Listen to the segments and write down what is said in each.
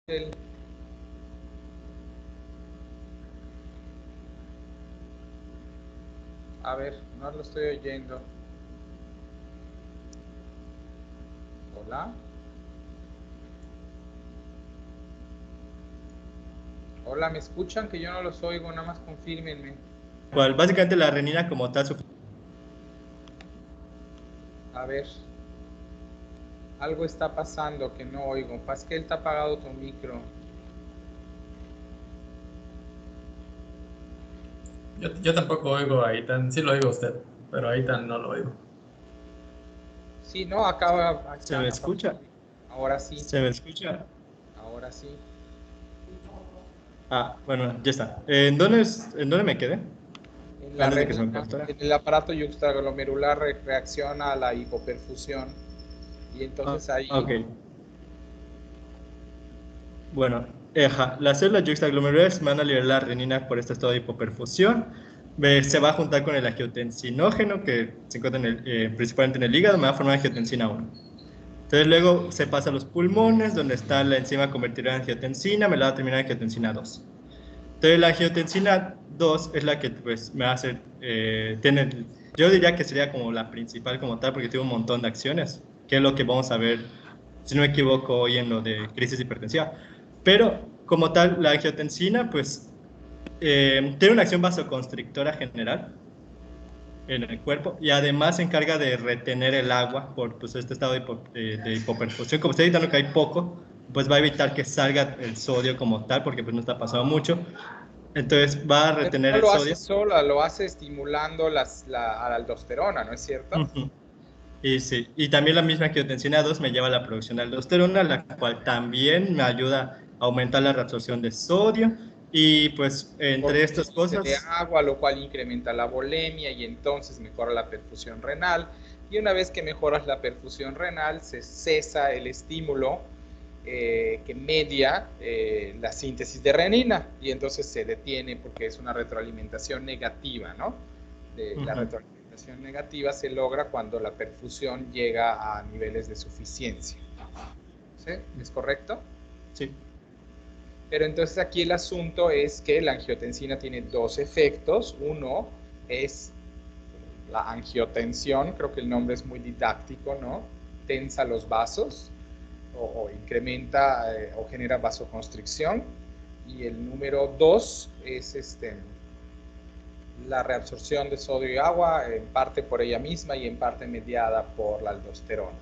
El- A ver, no lo estoy oyendo. Hola. Hola, ¿me escuchan? Que yo no los oigo, nada más confírmenme. Cual, básicamente la renina como tal. A ver. Algo está pasando que no oigo. Pascal, está apagado tu micro. Yo tampoco oigo a Itan, sí lo oigo a usted, pero a Itan no lo oigo. Sí, no, acaba. ¿Se me escucha? Ahora sí. ¿Se me escucha? Ahora sí. Ah, bueno, ya está. ¿En dónde me quedé? En la Antes de que se me renina, cortara. en el aparato yuxtaglomerular reacciona a la hipoperfusión. Y entonces ahí. Ok. Bueno, las células yuxtaglomerulares van a liberar la renina por este estado de hipoperfusión. Se va a juntar con el angiotensinógeno que se encuentra principalmente en el hígado, me va a formar angiotensina 1. Entonces luego se pasa a los pulmones, donde está la enzima convertida en angiotensina, me la va a terminar en angiotensina 2. Entonces la angiotensina 2 es la que pues, me hace, yo diría que sería como la principal como tal, porque tiene un montón de acciones, que es lo que vamos a ver, si no me equivoco, hoy en lo de crisis hipertensiva. Pero como tal, la angiotensina pues tiene una acción vasoconstrictora general en el cuerpo y además se encarga de retener el agua por pues, este estado de hipoperfusión. Como está evitando que hay poco, pues va a evitar que salga el sodio como tal, porque pues no está pasando mucho. Entonces va a Pero retener no el lo hace sodio. sola, lo hace estimulando a la aldosterona, ¿no es cierto? Uh-huh. Y sí, y también la misma angiotensina 2 me lleva a la producción de aldosterona, la cual también me ayuda a aumentar la reabsorción de sodio. Y pues entre Porque estas reduce de cosas, agua, lo cual incrementa la volemia y entonces mejora la perfusión renal. Y una vez que mejoras la perfusión renal, se cesa el estímulo que media la síntesis de renina y entonces se detiene porque es una retroalimentación negativa, ¿no? La uh-huh. retroalimentación negativa se logra cuando la perfusión llega a niveles de suficiencia. ¿Sí? ¿Es correcto? Sí. Pero entonces aquí el asunto es que la angiotensina tiene dos efectos. Uno es la angiotensión, creo que el nombre es muy didáctico, ¿no? Tensa los vasos o incrementa o genera vasoconstricción. Y el número dos es la reabsorción de sodio y agua, en parte por ella misma y en parte mediada por la aldosterona.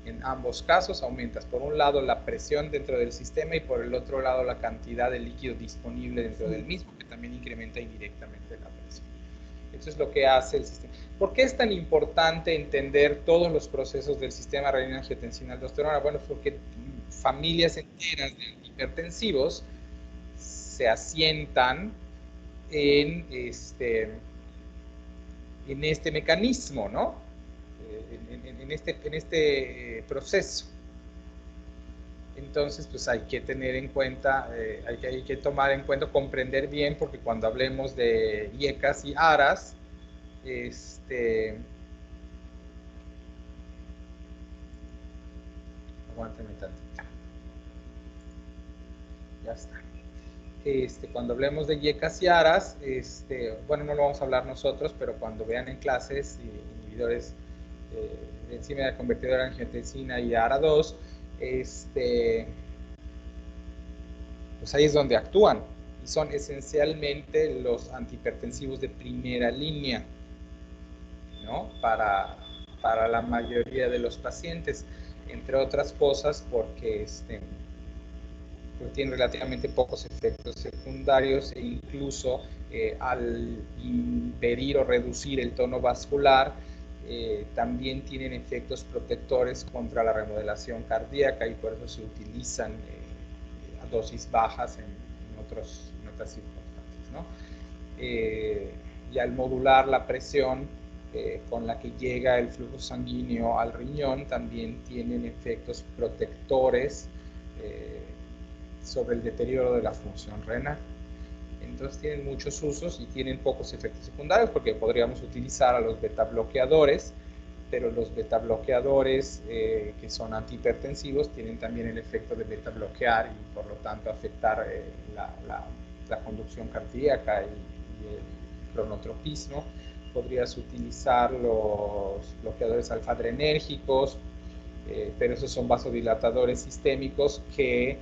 En ambos casos aumentas por un lado la presión dentro del sistema y por el otro lado la cantidad de líquido disponible dentro del mismo, que también incrementa indirectamente la presión. Eso es lo que hace el sistema. ¿Por qué es tan importante entender todos los procesos del sistema renina angiotensina aldosterona? Bueno, porque familias enteras de hipertensivos se asientan en este mecanismo, ¿no? En este proceso. Entonces, pues hay que tener en cuenta, hay que tomar en cuenta, comprender bien, porque cuando hablemos de IECAS y ARAS, aguántame tantito. Ya está. Cuando hablemos de IECAS y ARAS, bueno, no lo vamos a hablar nosotros, pero cuando vean en clases inhibidores de enzima de convertidora de angiotensina y ARA2, pues ahí es donde actúan y son esencialmente los antihipertensivos de primera línea, ¿no? Para la mayoría de los pacientes, entre otras cosas porque tiene relativamente pocos efectos secundarios e incluso al impedir o reducir el tono vascular también tienen efectos protectores contra la remodelación cardíaca y por eso se utilizan a dosis bajas en otras circunstancias, ¿no? Y al modular la presión con la que llega el flujo sanguíneo al riñón también tienen efectos protectores sobre el deterioro de la función renal. Entonces tienen muchos usos y tienen pocos efectos secundarios porque podríamos utilizar a los beta bloqueadores pero los beta bloqueadores que son antihipertensivos tienen también el efecto de beta bloquear y por lo tanto afectar la conducción cardíaca y el cronotropismo. Podrías utilizar los bloqueadores alfa-adrenérgicos, pero esos son vasodilatadores sistémicos que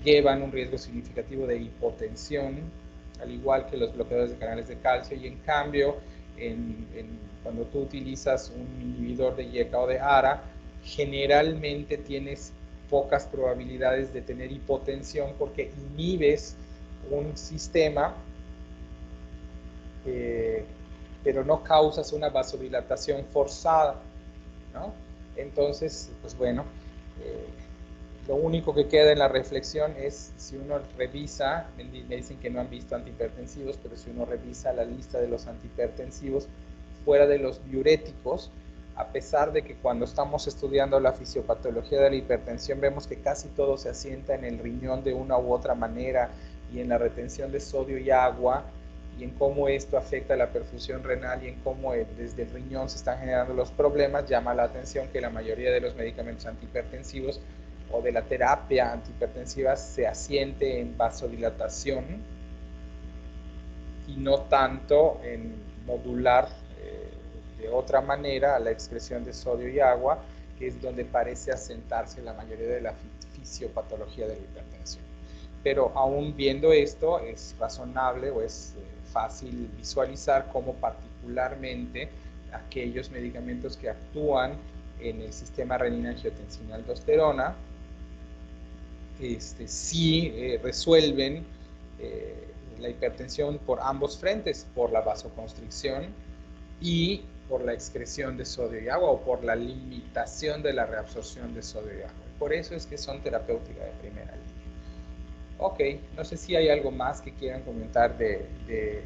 llevan un riesgo significativo de hipotensión, al igual que los bloqueadores de canales de calcio, y en cambio, cuando tú utilizas un inhibidor de YECA o de ARA, generalmente tienes pocas probabilidades de tener hipotensión porque inhibes un sistema, pero no causas una vasodilatación forzada, ¿no? Entonces, pues bueno, lo único que queda en la reflexión es si uno revisa, me dicen que no han visto antihipertensivos, pero si uno revisa la lista de los antihipertensivos fuera de los diuréticos, a pesar de que cuando estamos estudiando la fisiopatología de la hipertensión vemos que casi todo se asienta en el riñón de una u otra manera y en la retención de sodio y agua, y en cómo esto afecta la perfusión renal y en cómo desde el riñón se están generando los problemas, llama la atención que la mayoría de los medicamentos antihipertensivos o de la terapia antihipertensiva se asiente en vasodilatación y no tanto en modular de otra manera la excreción de sodio y agua, que es donde parece asentarse la mayoría de la fisiopatología de la hipertensión. Pero aún viendo esto, es razonable o es fácil visualizar cómo particularmente aquellos medicamentos que actúan en el sistema renina-angiotensina-aldosterona sí resuelven la hipertensión por ambos frentes, por la vasoconstricción y por la excreción de sodio y agua o por la limitación de la reabsorción de sodio y agua. Por eso es que son terapéuticas de primera línea. Ok, no sé si hay algo más que quieran comentar de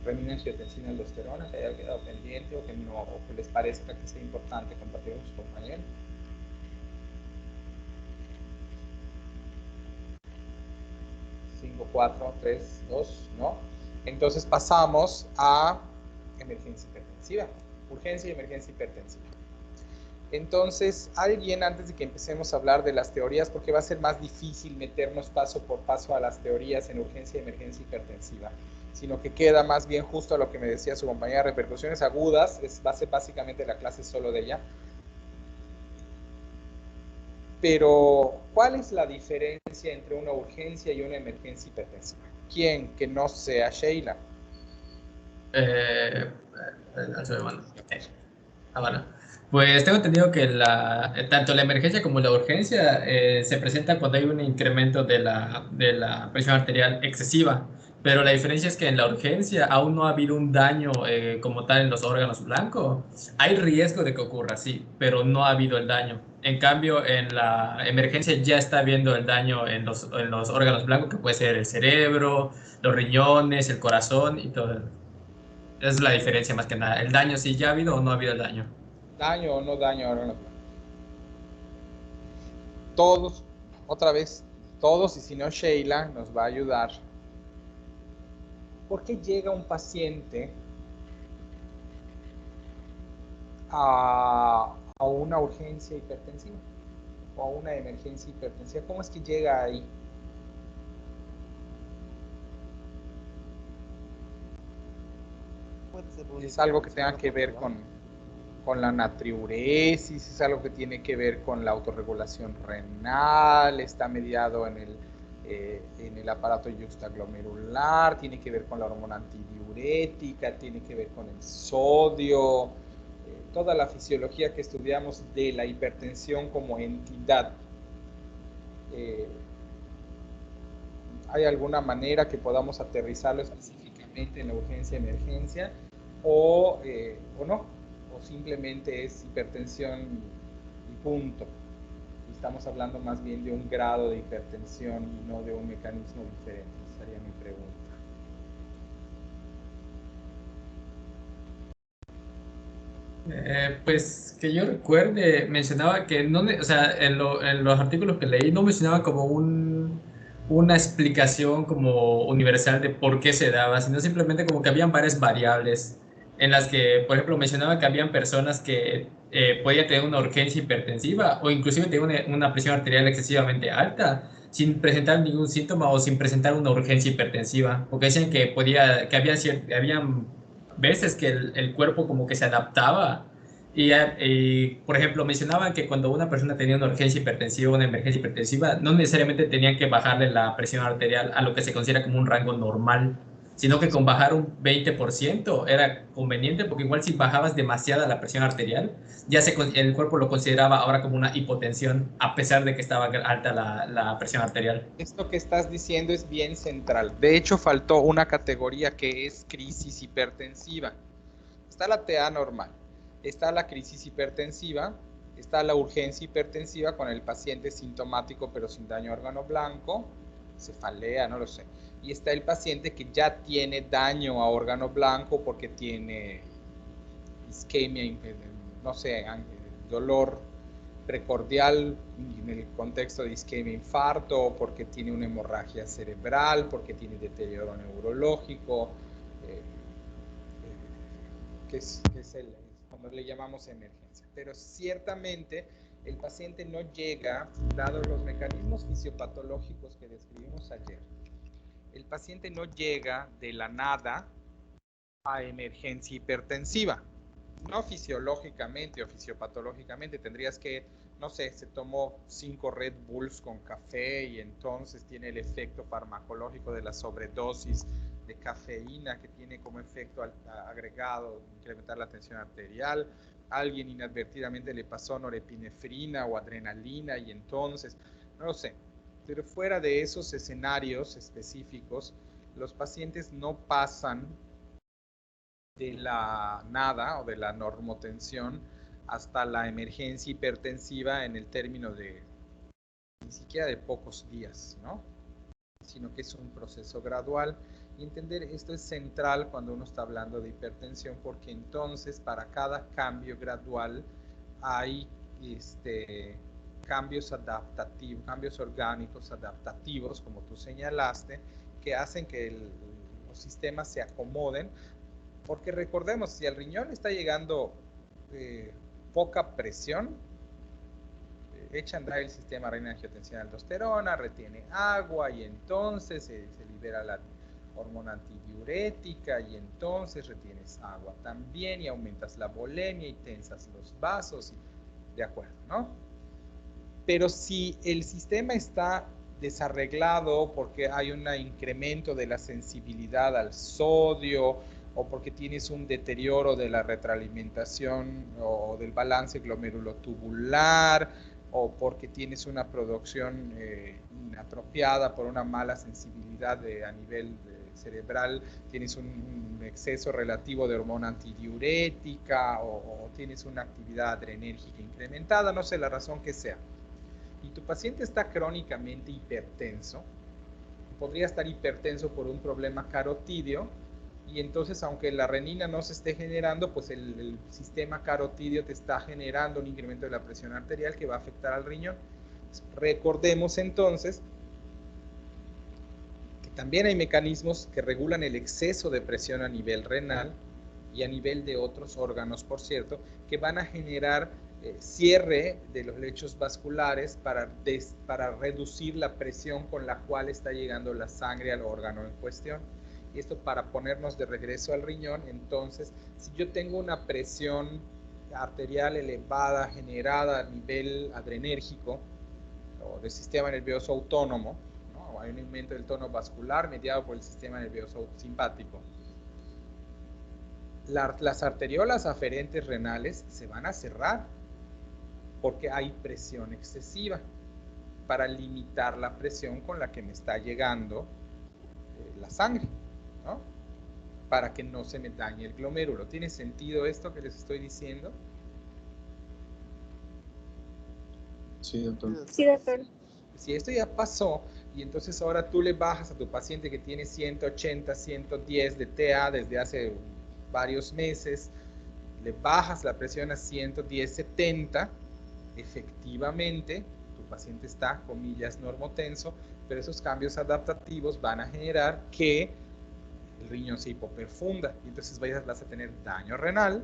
renina-angiotensina-aldosterona que haya quedado pendiente o que no, o que les parezca que sea importante compartir con sus compañeros. 5, 4, 3, 2, ¿no? Entonces pasamos a emergencia hipertensiva, urgencia y emergencia hipertensiva. Entonces, alguien, antes de que empecemos a hablar de las teorías, porque va a ser más difícil meternos paso por paso a las teorías en urgencia y emergencia hipertensiva, sino que queda más bien justo a lo que me decía su compañera, repercusiones agudas, va a ser básicamente la clase solo de ella. Pero, ¿cuál es la diferencia entre una urgencia y una emergencia hipertensiva? ¿Quién que no sea Sheila? Bueno. Pues tengo entendido que tanto la emergencia como la urgencia se presenta cuando hay un incremento de la presión arterial excesiva, pero la diferencia es que en la urgencia aún no ha habido un daño como tal en los órganos blancos. Hay riesgo de que ocurra, sí, pero no ha habido el daño. En cambio, en la emergencia ya está habiendo el daño en los órganos blancos, que puede ser el cerebro, los riñones, el corazón y todo. Esa es la diferencia más que nada. El daño, si ya ha habido o no ha habido el daño. Daño o no daño órganos blancos. Todos, otra vez, todos, y si no Sheila nos va a ayudar. ¿Por qué llega un paciente a una urgencia hipertensiva o a una emergencia hipertensiva? ¿Cómo es que llega ahí? Es algo que tenga que ver con la natriuresis, es algo que tiene que ver con la autorregulación renal, está mediado en el aparato yuxtaglomerular, tiene que ver con la hormona antidiurética, tiene que ver con el sodio, toda la fisiología que estudiamos de la hipertensión como entidad. ¿Hay alguna manera que podamos aterrizarlo específicamente en la urgencia-emergencia o no? O simplemente es hipertensión y punto. Estamos hablando más bien de un grado de hipertensión y no de un mecanismo diferente. Esa sería mi pregunta. Pues que yo recuerde, mencionaba que no, o sea, en los artículos que leí no mencionaba como una explicación como universal de por qué se daba, sino simplemente como que habían varias variables en las que, por ejemplo, mencionaba que habían personas que podían tener una urgencia hipertensiva o inclusive tener una presión arterial excesivamente alta sin presentar ningún síntoma o sin presentar una urgencia hipertensiva, porque decían que habían veces que el cuerpo como que se adaptaba y, por ejemplo, mencionaban que cuando una persona tenía una urgencia hipertensiva o una emergencia hipertensiva, no necesariamente tenían que bajarle la presión arterial a lo que se considera como un rango normal, sino que con bajar un 20% era conveniente, porque igual si bajabas demasiada la presión arterial, el cuerpo lo consideraba ahora como una hipotensión, a pesar de que estaba alta la presión arterial. Esto que estás diciendo es bien central. De hecho, faltó una categoría que es crisis hipertensiva. Está la TA normal, está la crisis hipertensiva, está la urgencia hipertensiva con el paciente sintomático pero sin daño a órgano blanco, cefalea, no lo sé. Y está el paciente que ya tiene daño a órgano blanco porque tiene isquemia, no sé, dolor precordial en el contexto de isquemia, infarto, porque tiene una hemorragia cerebral, porque tiene deterioro neurológico, que es como le llamamos emergencia. Pero ciertamente el paciente no llega, dado los mecanismos fisiopatológicos que describimos ayer, el paciente no llega de la nada a emergencia hipertensiva. No fisiológicamente o fisiopatológicamente, tendrías que, no sé, se tomó 5 Red Bulls con café y entonces tiene el efecto farmacológico de la sobredosis de cafeína que tiene como efecto agregado incrementar la tensión arterial. Alguien inadvertidamente le pasó norepinefrina o adrenalina y entonces, no lo sé. Pero fuera de esos escenarios específicos, los pacientes no pasan de la nada o de la normotensión hasta la emergencia hipertensiva en el término de ni siquiera de pocos días, ¿no? Sino que es un proceso gradual. Y entender esto es central cuando uno está hablando de hipertensión, porque entonces para cada cambio gradual hay cambios adaptativos, cambios orgánicos adaptativos, como tú señalaste, que hacen que los sistemas se acomoden. Porque recordemos, si al riñón está llegando poca presión, echa a andar el sistema renina-angiotensina-aldosterona, retiene agua y entonces se libera la hormona antidiurética y entonces retienes agua también y aumentas la volemia y tensas los vasos. De acuerdo, ¿no? Pero si el sistema está desarreglado porque hay un incremento de la sensibilidad al sodio o porque tienes un deterioro de la retroalimentación o del balance glomerulotubular o porque tienes una producción inapropiada por una mala sensibilidad a nivel cerebral, tienes un exceso relativo de hormona antidiurética o tienes una actividad adrenérgica incrementada, no sé la razón que sea, y tu paciente está crónicamente hipertenso, podría estar hipertenso por un problema carotidio, y entonces aunque la renina no se esté generando, pues el sistema carotidio te está generando un incremento de la presión arterial que va a afectar al riñón. Recordemos entonces que también hay mecanismos que regulan el exceso de presión a nivel renal y a nivel de otros órganos, por cierto, que van a generar cierre de los lechos vasculares para reducir la presión con la cual está llegando la sangre al órgano en cuestión. Y esto para ponernos de regreso al riñón. Entonces, si yo tengo una presión arterial elevada generada a nivel adrenérgico o del sistema nervioso autónomo, ¿no? Hay un aumento del tono vascular mediado por el sistema nervioso simpático, las arteriolas aferentes renales se van a cerrar porque hay presión excesiva para limitar la presión con la que me está llegando la sangre, ¿no? Para que no se me dañe el glomérulo. ¿Tiene sentido esto que les estoy diciendo? Sí, doctor. Sí, doctor. Si esto ya pasó y entonces ahora tú le bajas a tu paciente que tiene 180, 110 de TA desde hace varios meses, le bajas la presión a 110, 70, efectivamente tu paciente está, comillas, normotenso, pero esos cambios adaptativos van a generar que el riñón se hipoperfunda y entonces vas a tener daño renal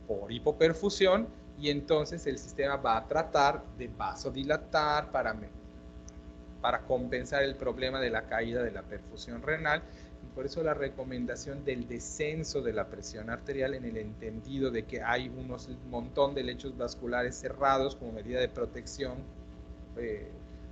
por hipoperfusión y entonces el sistema va a tratar de vasodilatar para compensar el problema de la caída de la perfusión renal. Y por eso la recomendación del descenso de la presión arterial en el entendido de que hay un montón de lechos vasculares cerrados como medida de protección,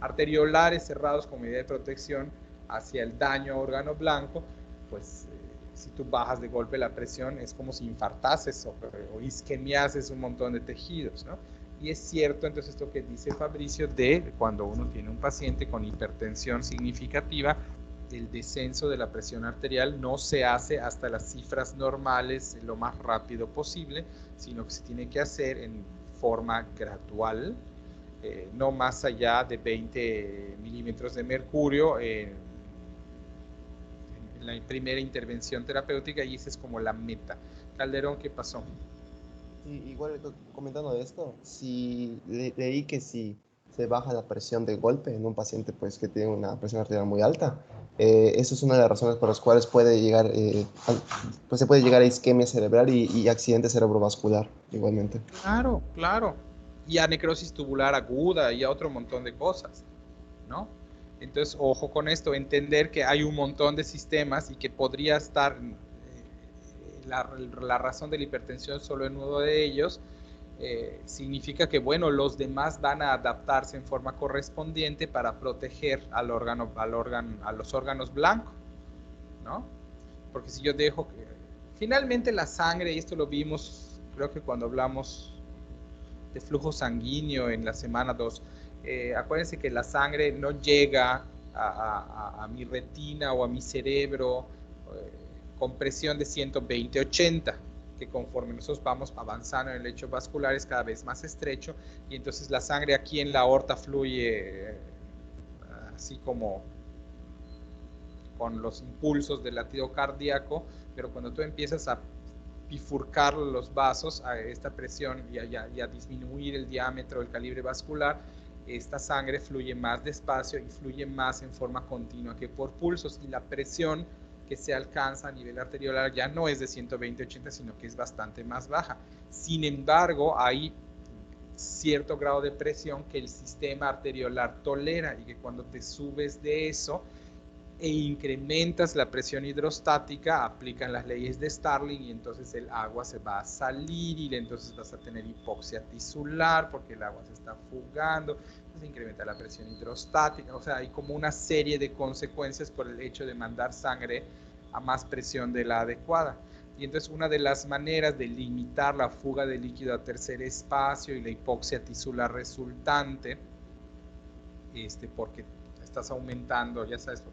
arteriolares cerrados como medida de protección hacia el daño a órgano blanco, pues si tú bajas de golpe la presión es como si infartases o isquemiases un montón de tejidos, ¿no? Y es cierto, entonces, esto que dice Fabricio de cuando uno tiene un paciente con hipertensión significativa, el descenso de la presión arterial no se hace hasta las cifras normales lo más rápido posible, sino que se tiene que hacer en forma gradual, no más allá de 20 milímetros de mercurio en la primera intervención terapéutica, y esa es como la meta. Calderón, ¿qué pasó? Sí, igual comentando de esto, si leí que si se baja la presión de golpe en un paciente pues que tiene una presión arterial muy alta, eso es una de las razones por las cuales puede llegar, pues se puede llegar a isquemia cerebral y accidente cerebrovascular igualmente. Claro, claro. Y a necrosis tubular aguda y a otro montón de cosas, ¿no? Entonces, ojo con esto, entender que hay un montón de sistemas y que podría estar la razón de la hipertensión solo en uno de ellos, significa que, bueno, los demás van a adaptarse en forma correspondiente para proteger a los órganos blancos, ¿no? Porque si yo dejo que, finalmente la sangre, y esto lo vimos, creo que cuando hablamos de flujo sanguíneo en la semana 2, acuérdense que la sangre no llega a mi retina o a mi cerebro con presión de 120-80, que conforme nosotros vamos avanzando en el lecho vascular es cada vez más estrecho, y entonces la sangre aquí en la aorta fluye así como con los impulsos del latido cardíaco, pero cuando tú empiezas a bifurcar los vasos a esta presión y a disminuir el diámetro, el calibre vascular, esta sangre fluye más despacio y fluye más en forma continua que por pulsos, y la presión que se alcanza a nivel arteriolar ya no es de 120-80, sino que es bastante más baja. Sin embargo, hay cierto grado de presión que el sistema arteriolar tolera, y que cuando te subes de eso e incrementas la presión hidrostática, aplican las leyes de Starling y entonces el agua se va a salir y entonces vas a tener hipoxia tisular porque el agua se está fugando, entonces incrementa la presión hidrostática. O sea, hay como una serie de consecuencias por el hecho de mandar sangre a más presión de la adecuada. Y entonces una de las maneras de limitar la fuga de líquido a tercer espacio y la hipoxia tisular resultante, porque estás aumentando, ya sabes,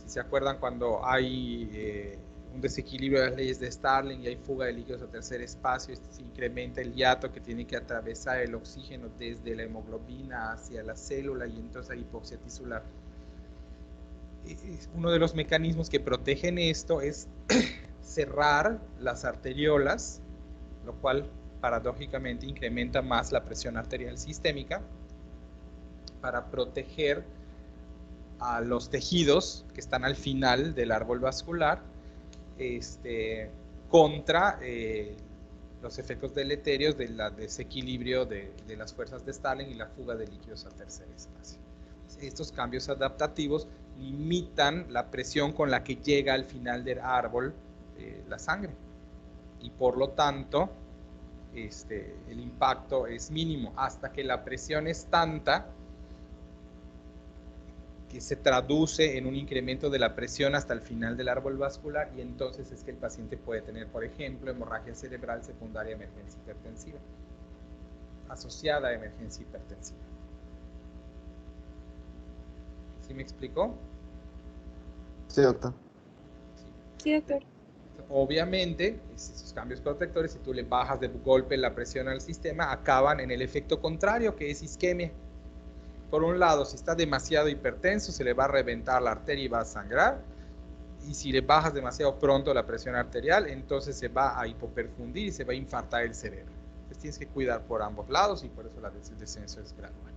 si se acuerdan, cuando hay un desequilibrio de las leyes de Starling y hay fuga de líquidos a tercer espacio, se incrementa el hiato que tiene que atravesar el oxígeno desde la hemoglobina hacia la célula, y entonces hay hipoxia tisular. Uno de los mecanismos que protegen esto es cerrar las arteriolas, lo cual paradójicamente incrementa más la presión arterial sistémica, para proteger a los tejidos que están al final del árbol vascular contra los efectos deleterios del desequilibrio de las fuerzas de Starling y la fuga de líquidos a tercer espacio. Estos cambios adaptativos limitan la presión con la que llega al final del árbol la sangre, y por lo tanto el impacto es mínimo hasta que la presión es tanta que se traduce en un incremento de la presión hasta el final del árbol vascular, y entonces es que el paciente puede tener, por ejemplo, hemorragia cerebral secundaria a emergencia hipertensiva, asociada a emergencia hipertensiva. ¿Sí me explicó? Sí, doctor. Sí, doctor. Obviamente, esos cambios protectores, si tú le bajas de golpe la presión al sistema, acaban en el efecto contrario, que es isquemia. Por un lado, si está demasiado hipertenso, se le va a reventar la arteria y va a sangrar. Y si le bajas demasiado pronto la presión arterial, entonces se va a hipoperfundir y se va a infartar el cerebro. Entonces tienes que cuidar por ambos lados, y por eso el descenso es gradual.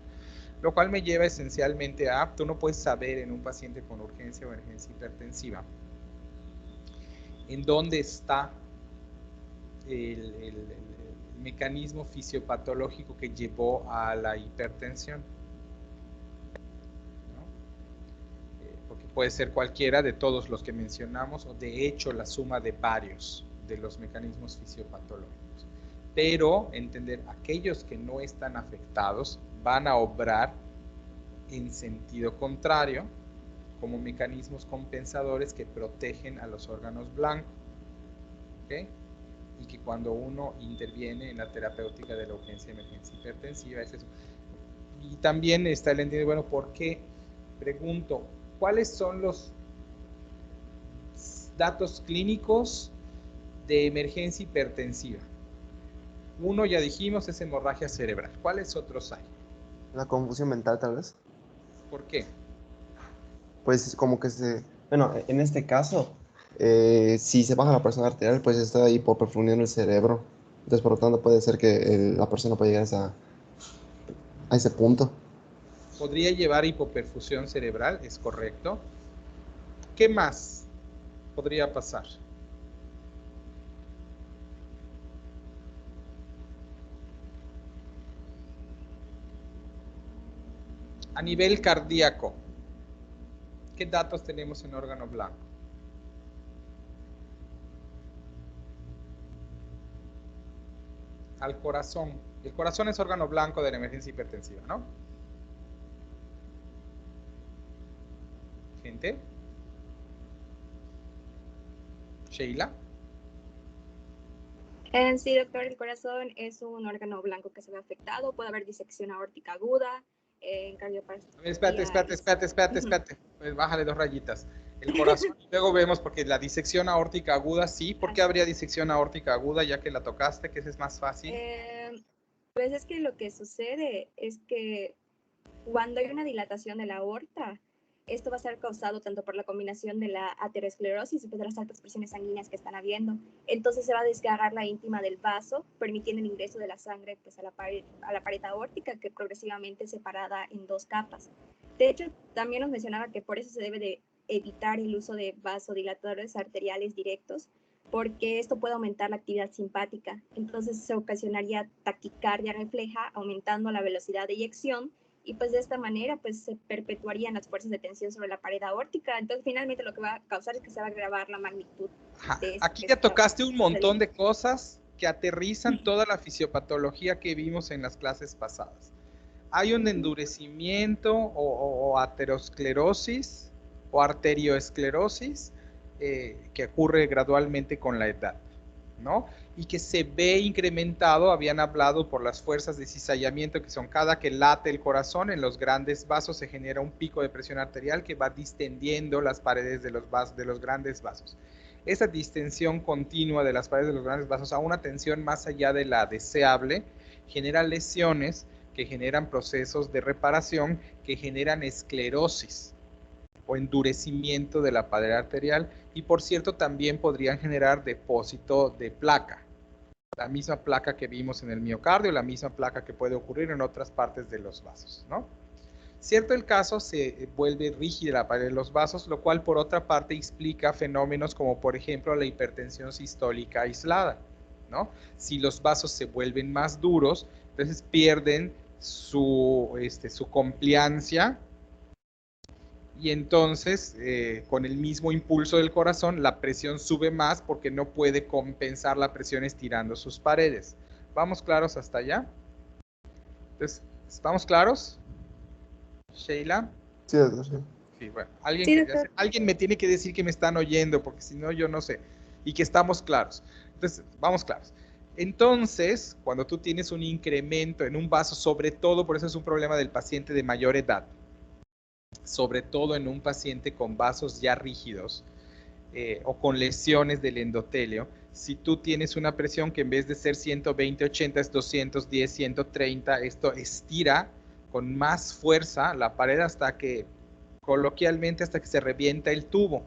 Lo cual me lleva esencialmente a, tú no puedes saber en un paciente con urgencia o emergencia hipertensiva en dónde está el mecanismo fisiopatológico que llevó a la hipertensión, ¿no? Porque puede ser cualquiera de todos los que mencionamos, o de hecho la suma de varios de los mecanismos fisiopatológicos. Pero entender, aquellos que no están afectados van a obrar en sentido contrario, como mecanismos compensadores que protegen a los órganos blancos, ¿okay? Y que cuando uno interviene en la terapéutica de la urgencia de emergencia hipertensiva es eso. Y también está el entendido, bueno, ¿por qué? Pregunto, ¿cuáles son los datos clínicos de emergencia hipertensiva? Uno, ya dijimos, es hemorragia cerebral. ¿Cuáles otros hay? La confusión mental, tal vez. ¿Por qué? Pues como que bueno, en este caso, si se baja la presión arterial, pues está hipoperfundiendo el cerebro. Entonces, por lo tanto, puede ser que la persona pueda llegar a ese punto. Podría llevar hipoperfusión cerebral, es correcto. ¿Qué más podría pasar? A nivel cardíaco, ¿qué datos tenemos en órgano blanco? Al corazón. El corazón es órgano blanco de la emergencia hipertensiva, ¿no? Gente. Sheila. Sí, doctor, el corazón es un órgano blanco que se ve afectado. Puede haber disección aórtica aguda, cardiopatía. Espérate. Pues bájale 2 rayitas. El corazón, luego vemos, porque la disección aórtica aguda, sí. ¿Por qué habría disección aórtica aguda, ya que la tocaste, que ese es más fácil? Pues es que lo que sucede es que cuando hay una dilatación de la aorta, esto va a ser causado tanto por la combinación de la aterosclerosis y de las altas presiones sanguíneas que están habiendo. Entonces se va a desgarrar la íntima del vaso, permitiendo el ingreso de la sangre pues, a la pared aórtica, que progresivamente es separada en 2 capas. De hecho, también nos mencionaba que por eso se debe de evitar el uso de vasodilatadores arteriales directos, porque esto puede aumentar la actividad simpática. Entonces se ocasionaría taquicardia refleja, aumentando la velocidad de eyección, y pues de esta manera pues se perpetuarían las fuerzas de tensión sobre la pared aórtica. Entonces finalmente lo que va a causar es que se va a agravar la magnitud. Aquí ya tocaste un montón de cosas que aterrizan toda la fisiopatología que vimos en las clases pasadas. Hay un endurecimiento o aterosclerosis o arterioesclerosis que ocurre gradualmente con la edad, ¿no? Y que se ve incrementado, habían hablado, por las fuerzas de cizallamiento, que son cada que late el corazón en los grandes vasos se genera un pico de presión arterial que va distendiendo las paredes de los grandes vasos. Esa distensión continua de las paredes de los grandes vasos a una tensión más allá de la deseable genera lesiones que generan procesos de reparación que generan esclerosis o endurecimiento de la pared arterial, y por cierto también podrían generar depósito de placa, la misma placa que vimos en el miocardio, la misma placa que puede ocurrir en otras partes de los vasos, ¿no? Cierto el caso, se vuelve rígida la pared de los vasos, lo cual por otra parte explica fenómenos como por ejemplo la hipertensión sistólica aislada, ¿no? Si los vasos se vuelven más duros, entonces pierden su compliancia, y entonces con el mismo impulso del corazón la presión sube más porque no puede compensar la presión estirando sus paredes. ¿Vamos claros hasta allá? Entonces, ¿estamos claros? Sheila. Sí, doctor, sí. Sí, bueno, alguien me tiene que decir que me están oyendo, porque si no yo no sé, y que estamos claros. Entonces, vamos claros. Entonces, cuando tú tienes un incremento en un vaso, sobre todo, por eso es un problema del paciente de mayor edad, sobre todo en un paciente con vasos ya rígidos o con lesiones del endotelio, si tú tienes una presión que en vez de ser 120/80 es 210/130, esto estira con más fuerza la pared hasta que, coloquialmente, hasta que se revienta el tubo,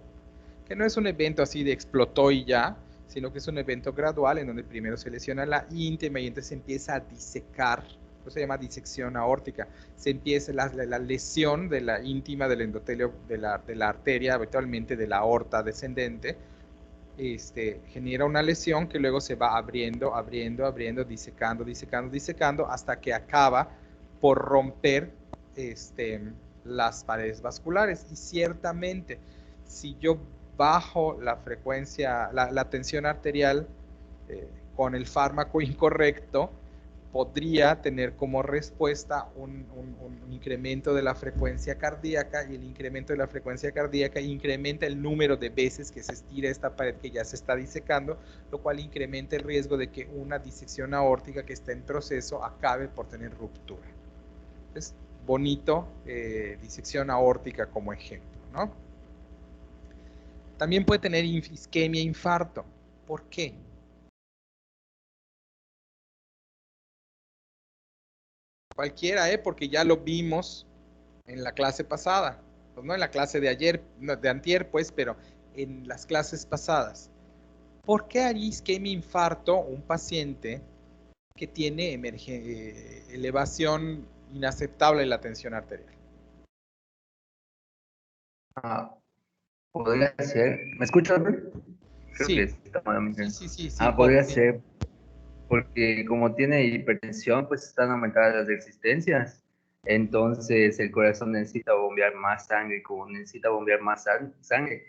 que no es un evento así de explotó y ya, sino que es un evento gradual en donde primero se lesiona la íntima y entonces se empieza a disecar. Eso se llama disección aórtica. Se empieza la lesión de la íntima del endotelio de la arteria, habitualmente de la aorta descendente, genera una lesión que luego se va abriendo, disecando, hasta que acaba por romper las paredes vasculares. Y ciertamente, si yo bajo la frecuencia, la tensión arterial con el fármaco incorrecto, podría tener como respuesta un incremento de la frecuencia cardíaca, y el incremento de la frecuencia cardíaca incrementa el número de veces que se estira esta pared que ya se está disecando, lo cual incrementa el riesgo de que una disección aórtica que está en proceso acabe por tener ruptura. Es bonito, disección aórtica como ejemplo, ¿no? También puede tener isquemia, infarto. ¿Por qué? Cualquiera, porque ya lo vimos en la clase pasada, pues no en la clase de ayer, no, de antier, pues, pero en las clases pasadas. ¿Por qué haría isquemia, infarto un paciente que tiene elevación inaceptable de la tensión arterial? Podría ser. ¿Me escuchas, Albert? Creo Sí. que está mal. Sí. Podría ser porque como tiene hipertensión, pues están aumentadas las resistencias. Entonces el corazón necesita bombear más sangre. Como necesita bombear más sangre,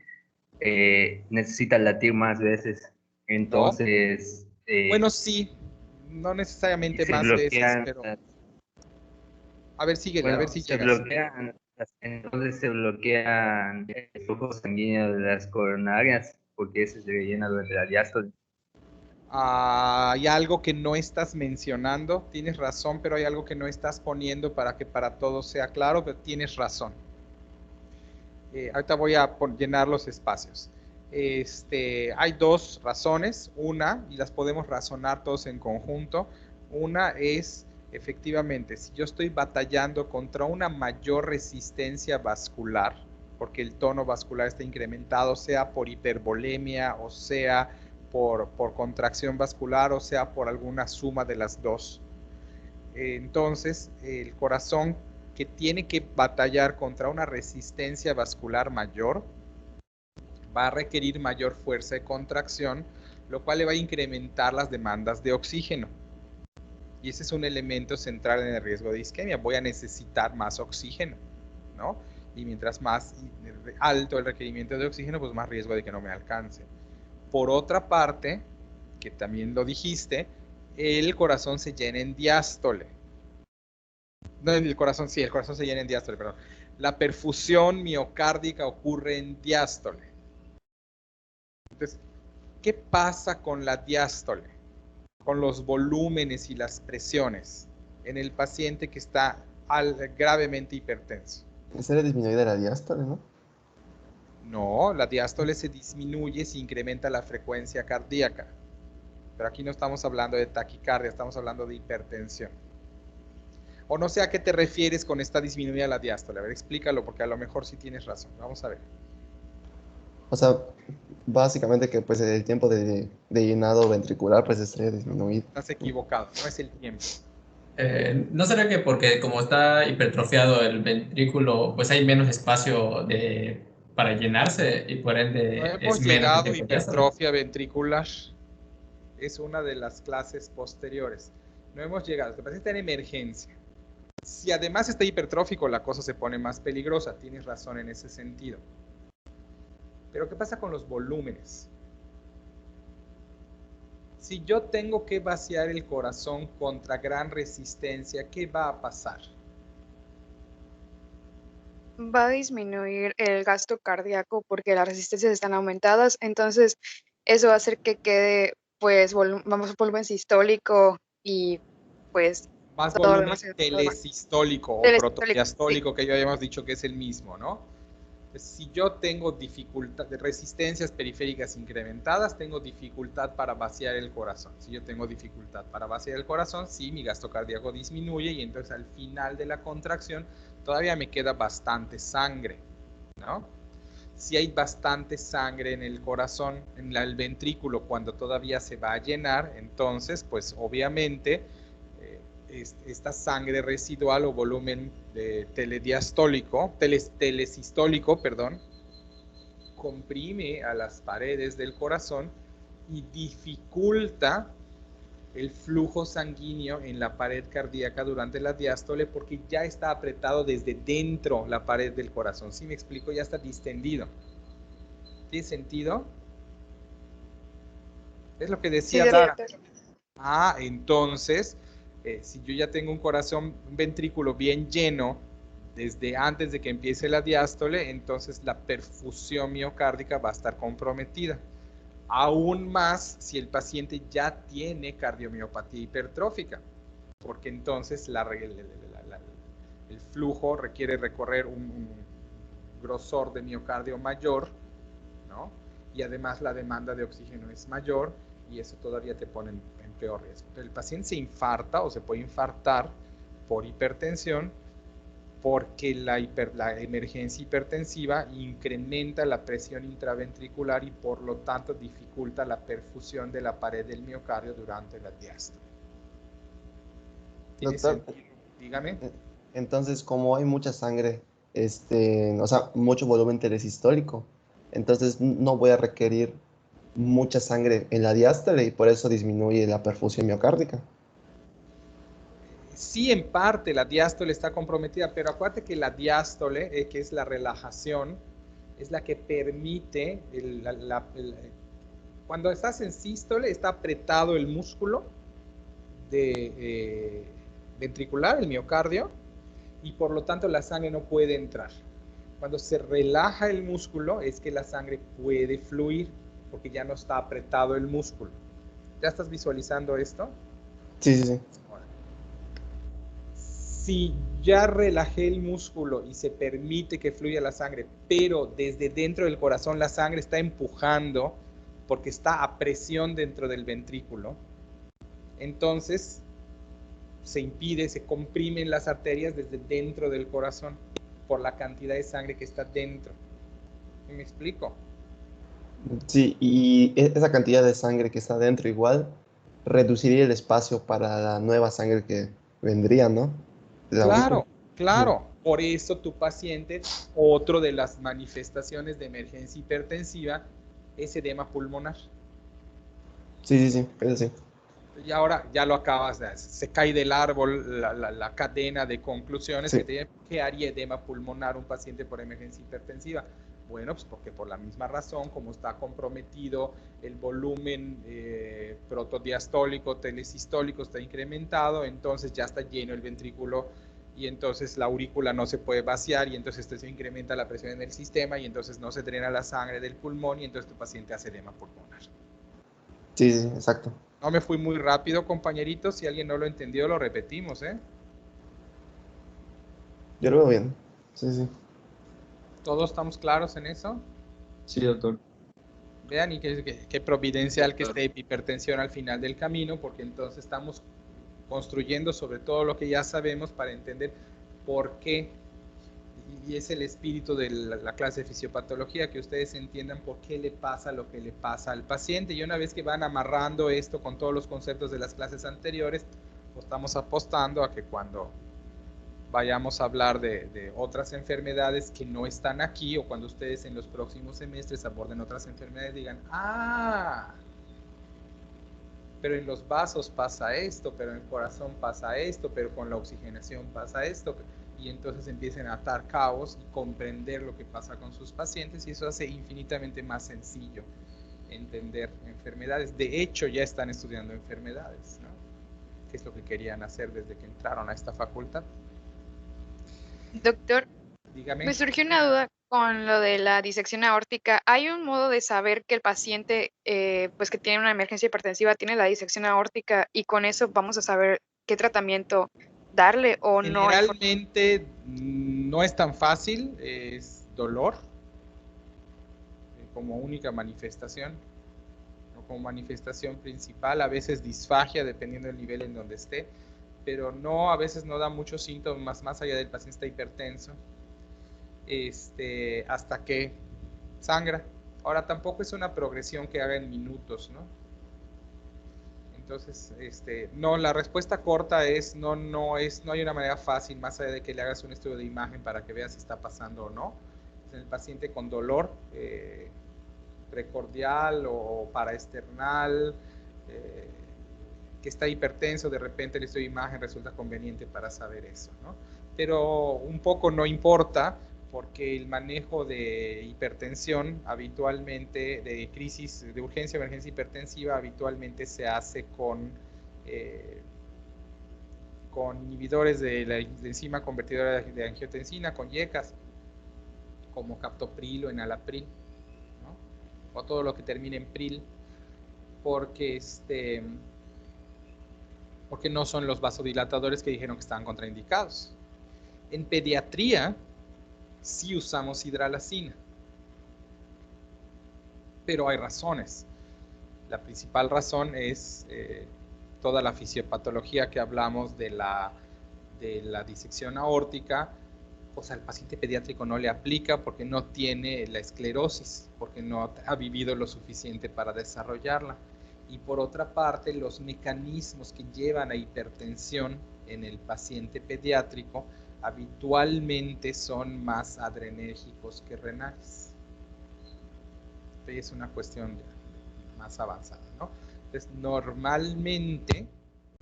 necesita latir más veces. Entonces... bueno, sí. No necesariamente más veces, pero... A ver, síguele, a ver si llegas. Entonces se bloquean el flujo sanguíneo de las coronarias, porque ese se rellena durante la diástole. Hay algo que no estás mencionando, tienes razón, pero hay algo que no estás poniendo para que para todos sea claro, pero tienes razón. Ahorita voy a llenar los espacios. Hay dos razones, una, y las podemos razonar todos en conjunto. Una es, efectivamente, si yo estoy batallando contra una mayor resistencia vascular, porque el tono vascular está incrementado, sea por hipervolemia, o sea por contracción vascular, o sea por alguna suma de las dos. Entonces, el corazón, que tiene que batallar contra una resistencia vascular mayor, va a requerir mayor fuerza de contracción, lo cual le va a incrementar las demandas de oxígeno. Y ese es un elemento central en el riesgo de isquemia. Voy a necesitar más oxígeno, ¿no? Y mientras más alto el requerimiento de oxígeno, pues más riesgo de que no me alcance. Por otra parte, que también lo dijiste, el corazón se llena en diástole. No, el corazón se llena en diástole, perdón. La perfusión miocárdica ocurre en diástole. Entonces, ¿qué pasa con la diástole? Con los volúmenes y las presiones en el paciente que está gravemente hipertenso. Sería disminuida la diástole, ¿no? No, la diástole se disminuye si incrementa la frecuencia cardíaca. Pero aquí no estamos hablando de taquicardia, estamos hablando de hipertensión. O no sé a qué te refieres con esta disminuida la diástole. A ver, explícalo, porque a lo mejor sí tienes razón. Vamos a ver. O sea, básicamente que pues el tiempo de llenado ventricular pues estaría disminuido. Estás equivocado, no es el tiempo. ¿No será que porque como está hipertrofiado el ventrículo, pues hay menos espacio para llenarse y por ende No es hemos menos llegado a el tiempo? hipertrofia ventricular. Es una de las clases posteriores. No hemos llegado. Lo que pasa es que está en emergencia. Si además está hipertrófico, la cosa se pone más peligrosa. Tienes razón en ese sentido. Pero ¿qué pasa con los volúmenes? Si yo tengo que vaciar el corazón contra gran resistencia, ¿qué va a pasar? Va a disminuir el gasto cardíaco porque las resistencias están aumentadas, entonces eso va a hacer que quede pues volumen sistólico y pues más todo volumen telesistólico o protodiastólico, sí, que ya habíamos dicho que es el mismo, ¿no? Si yo tengo dificultad de resistencias periféricas incrementadas, tengo dificultad para vaciar el corazón. Si yo tengo dificultad para vaciar el corazón, sí, mi gasto cardíaco disminuye y entonces al final de la contracción todavía me queda bastante sangre, ¿no? Si hay bastante sangre en el corazón, en el ventrículo, cuando todavía se va a llenar, entonces, pues obviamente esta sangre residual o volumen telesistólico, comprime a las paredes del corazón y dificulta el flujo sanguíneo en la pared cardíaca durante la diástole porque ya está apretado desde dentro la pared del corazón. ¿Sí me explico? Ya está distendido. ¿Tiene sentido? Es lo que decía Sí, Dara. doctor. Ah, entonces, si yo ya tengo un corazón, un ventrículo bien lleno desde antes de que empiece la diástole, entonces la perfusión miocárdica va a estar comprometida. Aún más si el paciente ya tiene cardiomiopatía hipertrófica, porque entonces el flujo requiere recorrer un grosor de miocardio mayor, ¿no? Y además la demanda de oxígeno es mayor y eso todavía te pone en peor riesgo. Entonces, el paciente se infarta o se puede infartar por hipertensión porque la emergencia hipertensiva incrementa la presión intraventricular y por lo tanto dificulta la perfusión de la pared del miocardio durante la diástole. ¿Tiene Doctor, sentido? Dígame. entonces como hay mucha sangre, o sea, mucho volumen telesistólico, entonces no voy a requerir mucha sangre en la diástole y por eso disminuye la perfusión miocárdica. Sí, en parte la diástole está comprometida, pero acuérdate que la diástole, que es la relajación, es la que permite, cuando estás en sístole, está apretado el músculo ventricular, el miocardio, y por lo tanto la sangre no puede entrar. Cuando se relaja el músculo es que la sangre puede fluir, porque ya no está apretado el músculo. ¿Ya estás visualizando esto? Sí, sí, sí. Si ya relajé el músculo y se permite que fluya la sangre, pero desde dentro del corazón la sangre está empujando porque está a presión dentro del ventrículo, entonces se impide, se comprimen las arterias desde dentro del corazón por la cantidad de sangre que está dentro. ¿Me explico? Sí, y esa cantidad de sangre que está dentro igual reduciría el espacio para la nueva sangre que vendría, ¿no? De la aurícula. Claro, claro. Por eso tu paciente, otro de las manifestaciones de emergencia hipertensiva es edema pulmonar. Sí, sí, sí, eso sí. Y ahora ya lo acabas de hacer. Se cae del árbol la cadena de conclusiones Sí. que te digan ¿qué haría edema pulmonar un paciente por emergencia hipertensiva? Bueno, pues porque por la misma razón, como está comprometido el volumen protodiastólico, telesistólico está incrementado, entonces ya está lleno el ventrículo y entonces la aurícula no se puede vaciar y entonces esto se incrementa la presión en el sistema y entonces no se drena la sangre del pulmón y entonces tu paciente hace edema pulmonar. Sí, sí, exacto. No me fui muy rápido, compañeritos. Si alguien no lo entendió, lo repetimos, ¿eh? Yo lo veo bien. Sí, sí. ¿Todos estamos claros en eso? Sí, doctor. Vean y qué providencial que esté hipertensión al final del camino, porque entonces estamos construyendo sobre todo lo que ya sabemos para entender por qué, y es el espíritu de la clase de fisiopatología, que ustedes entiendan por qué le pasa lo que le pasa al paciente. Y una vez que van amarrando esto con todos los conceptos de las clases anteriores, pues estamos apostando a que cuando vayamos a hablar de otras enfermedades que no están aquí, o cuando ustedes en los próximos semestres aborden otras enfermedades, digan, ah, pero en los vasos pasa esto, pero en el corazón pasa esto, pero con la oxigenación pasa esto, y entonces empiecen a atar cabos y comprender lo que pasa con sus pacientes, y eso hace infinitamente más sencillo entender enfermedades. De hecho, ya están estudiando enfermedades, ¿no? Que es lo que querían hacer desde que entraron a esta facultad. Doctor, Dígame. me surgió una duda con lo de la disección aórtica. ¿Hay un modo de saber que el paciente, pues que tiene una emergencia hipertensiva, tiene la disección aórtica y con eso vamos a saber qué tratamiento darle o no hay forma? Generalmente no es tan fácil, es dolor como única manifestación, o como manifestación principal, a veces disfagia dependiendo del nivel en donde esté, pero no, a veces no da muchos síntomas más allá del paciente está hipertenso, hasta que sangra. Ahora tampoco es una progresión que haga en minutos, ¿no? Entonces, no, la respuesta corta es no hay una manera fácil, más allá de que le hagas un estudio de imagen para que veas si está pasando o no. en el paciente con dolor precordial o paraesternal, que está hipertenso, de repente el estudio de imagen resulta conveniente para saber eso, ¿no? Pero un poco no importa, porque el manejo de hipertensión habitualmente, de crisis de urgencia o emergencia hipertensiva, habitualmente se hace con inhibidores de la enzima convertidora de angiotensina, con YECAS, como captopril o enalapril, ¿no? O todo lo que termine en pril, porque no son los vasodilatadores que dijeron que estaban contraindicados. En pediatría sí usamos hidralazina, pero hay razones. La principal razón es toda la fisiopatología que hablamos de la disección aórtica. Pues al paciente pediátrico no le aplica porque no tiene la esclerosis, porque no ha vivido lo suficiente para desarrollarla. Y por otra parte, los mecanismos que llevan a hipertensión en el paciente pediátrico habitualmente son más adrenérgicos que renales. Es una cuestión más avanzada, ¿no? Entonces, normalmente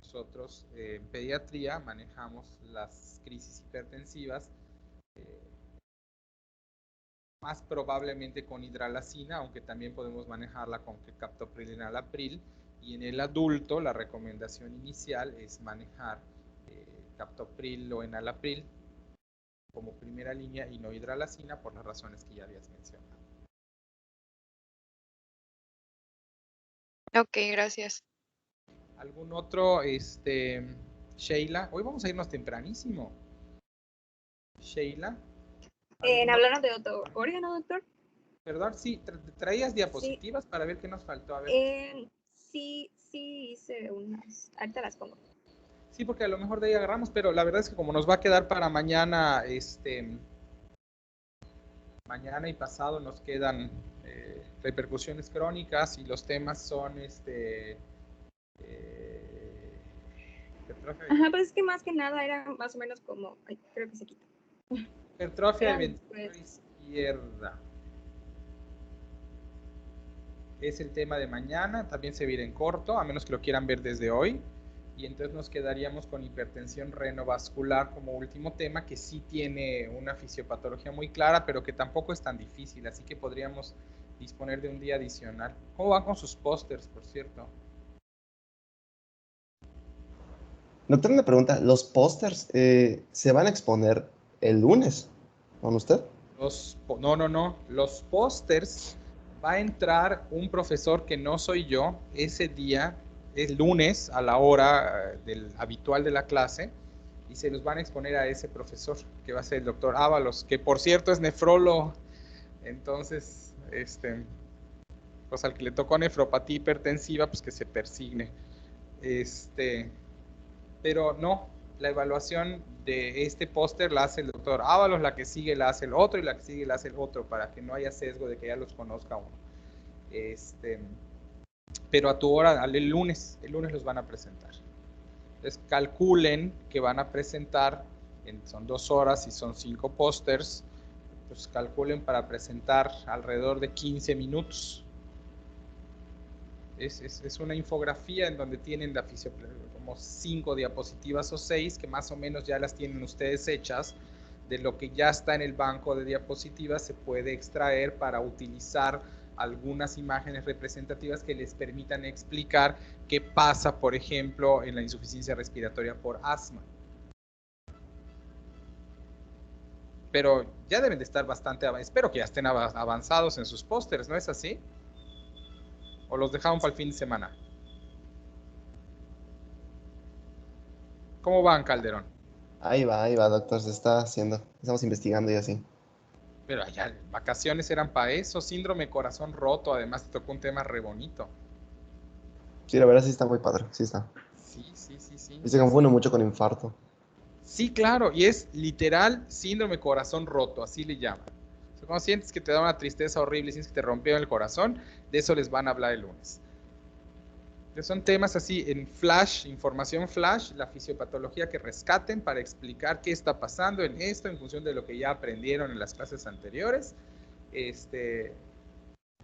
nosotros en pediatría manejamos las crisis hipertensivas más probablemente con hidralazina, aunque también podemos manejarla con captopril y enalapril. Y en el adulto la recomendación inicial es manejar captopril o enalapril como primera línea y no hidralazina por las razones que ya habías mencionado. Ok, gracias. ¿Algún otro, Sheila? Hoy vamos a irnos tempranísimo. Sheila. ¿Hablaron de otro órgano, doctor? Perdón, sí, traías diapositivas para ver qué nos faltó. A ver. Sí, hice unas. Ahorita las pongo. Sí, porque a lo mejor de ahí agarramos, pero la verdad es que como nos va a quedar para mañana, mañana y pasado nos quedan repercusiones crónicas y los temas son Ajá, pues es que más que nada era más o menos como, ay, creo que se quita. Hipertrofia de ventrículo izquierda. Es el tema de mañana, también se viene en corto, a menos que lo quieran ver desde hoy. Y entonces nos quedaríamos con hipertensión renovascular como último tema, que sí tiene una fisiopatología muy clara, pero que tampoco es tan difícil, así que podríamos disponer de un día adicional. ¿Cómo van con sus pósters, por cierto? Doctor, una pregunta, ¿los pósters se van a exponer el lunes con usted? No. Los pósters va a entrar un profesor que no soy yo ese día, el lunes a la hora habitual de la clase, y se los van a exponer a ese profesor, que va a ser el doctor Ábalos, que por cierto es nefrólogo. Entonces, pues al que le tocó nefropatía hipertensiva, pues que se persigne. Pero no, la evaluación de este póster la hace el doctor Ábalos, la que sigue la hace el otro y la que sigue la hace el otro, para que no haya sesgo de que ya los conozca uno. Pero a tu hora, el lunes los van a presentar. Entonces calculen que van a presentar, son 2 horas y son 5 pósters, pues calculen para presentar alrededor de 15 minutos. Es una infografía en donde tienen la como 5 diapositivas o 6, que más o menos ya las tienen ustedes hechas. De lo que ya está en el banco de diapositivas se puede extraer para utilizar algunas imágenes representativas que les permitan explicar qué pasa, por ejemplo, en la insuficiencia respiratoria por asma. Pero ya deben de estar bastante avanzados. Espero que ya estén avanzados en sus pósters, ¿no es así? ¿O los dejaron para el fin de semana? ¿Cómo van, Calderón? Ahí va, doctor, se está haciendo. Estamos investigando y así. Pero allá, vacaciones eran para eso, síndrome corazón roto, además te tocó un tema re bonito. Sí, la verdad sí está muy padre, sí está. Sí. Y se confunde mucho con infarto. Sí, claro, y es literal síndrome corazón roto, así le llaman. O sea, cuando sientes que te da una tristeza horrible, sientes que te rompieron el corazón, de eso les van a hablar el lunes. Que son temas así en flash, información flash, la fisiopatología que rescaten para explicar qué está pasando en esto en función de lo que ya aprendieron en las clases anteriores,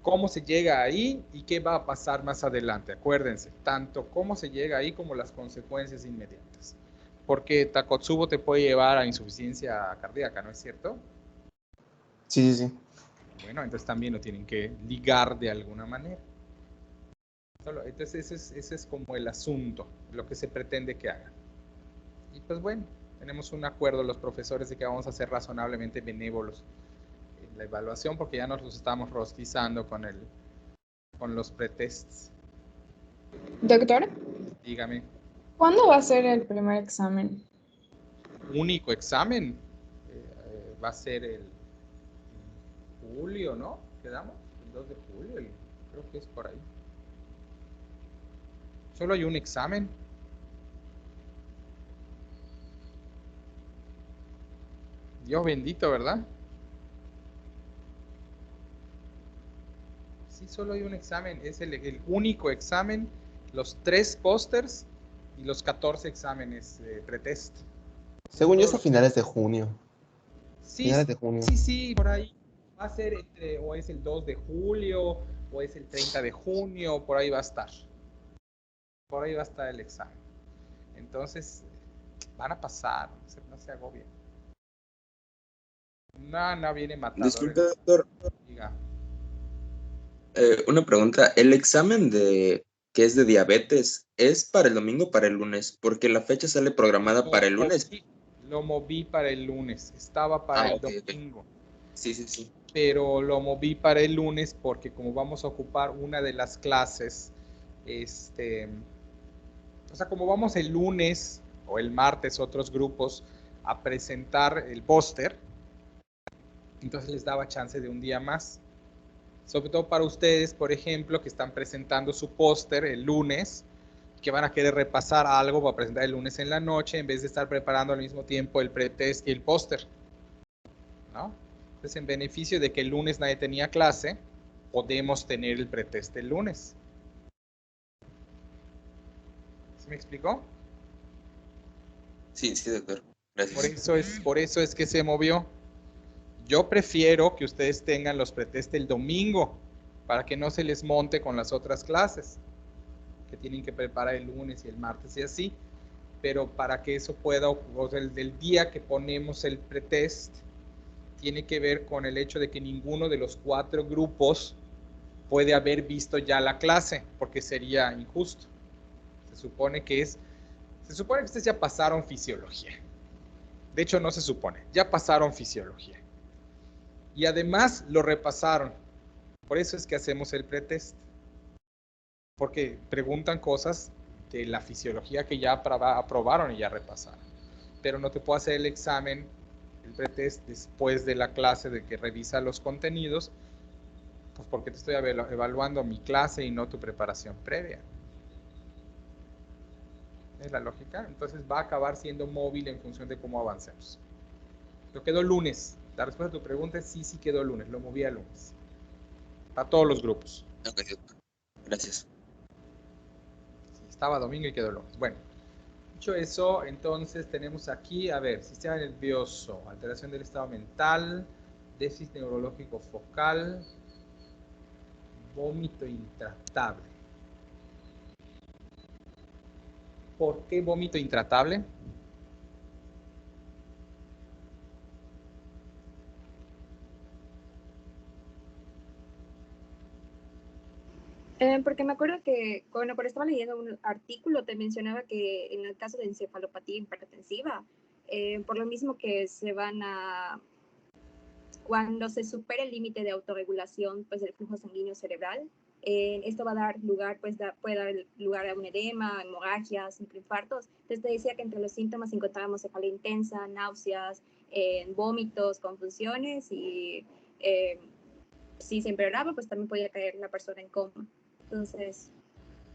cómo se llega ahí y qué va a pasar más adelante. Acuérdense, tanto cómo se llega ahí como las consecuencias inmediatas. Porque Takotsubo te puede llevar a insuficiencia cardíaca, ¿no es cierto? Sí, sí, sí. Bueno, entonces también lo tienen que ligar de alguna manera. Entonces ese es como el asunto, lo que se pretende que hagan. Y pues bueno, tenemos un acuerdo los profesores de que vamos a ser razonablemente benévolos en la evaluación porque ya nos los estamos rostizando con los pretests. Doctor, Dígame. ¿cuándo va a ser el primer examen? Único examen va a ser el julio, ¿no? ¿Quedamos? El 2 de julio, creo que es por ahí. Solo hay un examen. Dios bendito, ¿verdad? Sí, solo hay un examen. Es el único examen, los 3 pósters y los 14 exámenes pretest. Según yo es a finales de junio. Sí, Finales de junio. sí, por ahí. Va a ser o es el 2 de julio, o es el 30 de junio, por ahí va a estar. Por ahí va a estar el examen. Entonces, van a pasar, no se agobien. No viene matador. Disculpe, doctor. Diga. Una pregunta. ¿El examen que es de diabetes es para el domingo o para el lunes? Porque la fecha sale programada para el lunes. Lo moví para el lunes. Estaba para el domingo. Okay. Sí. Pero lo moví para el lunes porque como vamos a ocupar una de las clases, o sea, como vamos el lunes o el martes otros grupos a presentar el póster, entonces les daba chance de un día más. Sobre todo para ustedes, por ejemplo, que están presentando su póster el lunes, que van a querer repasar algo para presentar el lunes en la noche, en vez de estar preparando al mismo tiempo el pretest y el póster, ¿no? Entonces, en beneficio de que el lunes nadie tenía clase, podemos tener el pretest el lunes. ¿Sí me explicó? Sí, doctor. Gracias. Por eso es que se movió. Yo prefiero que ustedes tengan los pretest el domingo para que no se les monte con las otras clases que tienen que preparar el lunes y el martes y así, pero para que eso pueda ocurrir, el día que ponemos el pretest tiene que ver con el hecho de que ninguno de los 4 grupos puede haber visto ya la clase, porque sería injusto. Se supone que ustedes ya pasaron fisiología. De hecho, no se supone, ya pasaron fisiología. Y además lo repasaron. Por eso es que hacemos el pretest. Porque preguntan cosas de la fisiología que ya aprobaron y ya repasaron. Pero no te puedo hacer el examen, el pretest, después de la clase de que revisa los contenidos, pues porque te estoy evaluando mi clase y no tu preparación previa. ¿Es la lógica? Entonces va a acabar siendo móvil en función de cómo avancemos. Lo quedó lunes. La respuesta a tu pregunta es sí quedó lunes. Lo moví a lunes. Para todos los grupos. Ok, gracias. Estaba domingo y quedó lunes. Bueno, dicho eso, entonces tenemos aquí, a ver, sistema nervioso, alteración del estado mental, déficit neurológico focal, vómito intratable. ¿Por qué vómito intratable? Porque me acuerdo que cuando estaba leyendo un artículo te mencionaba que en el caso de encefalopatía hipertensiva, por lo mismo que cuando se supera el límite de autorregulación pues, del flujo sanguíneo cerebral, esto va a dar lugar, puede dar lugar a un edema, hemorragias, infartos. Entonces te decía que entre los síntomas encontrábamos cefalea intensa, náuseas, vómitos, confusiones y si se empeoraba, pues también podía caer la persona en coma. Entonces...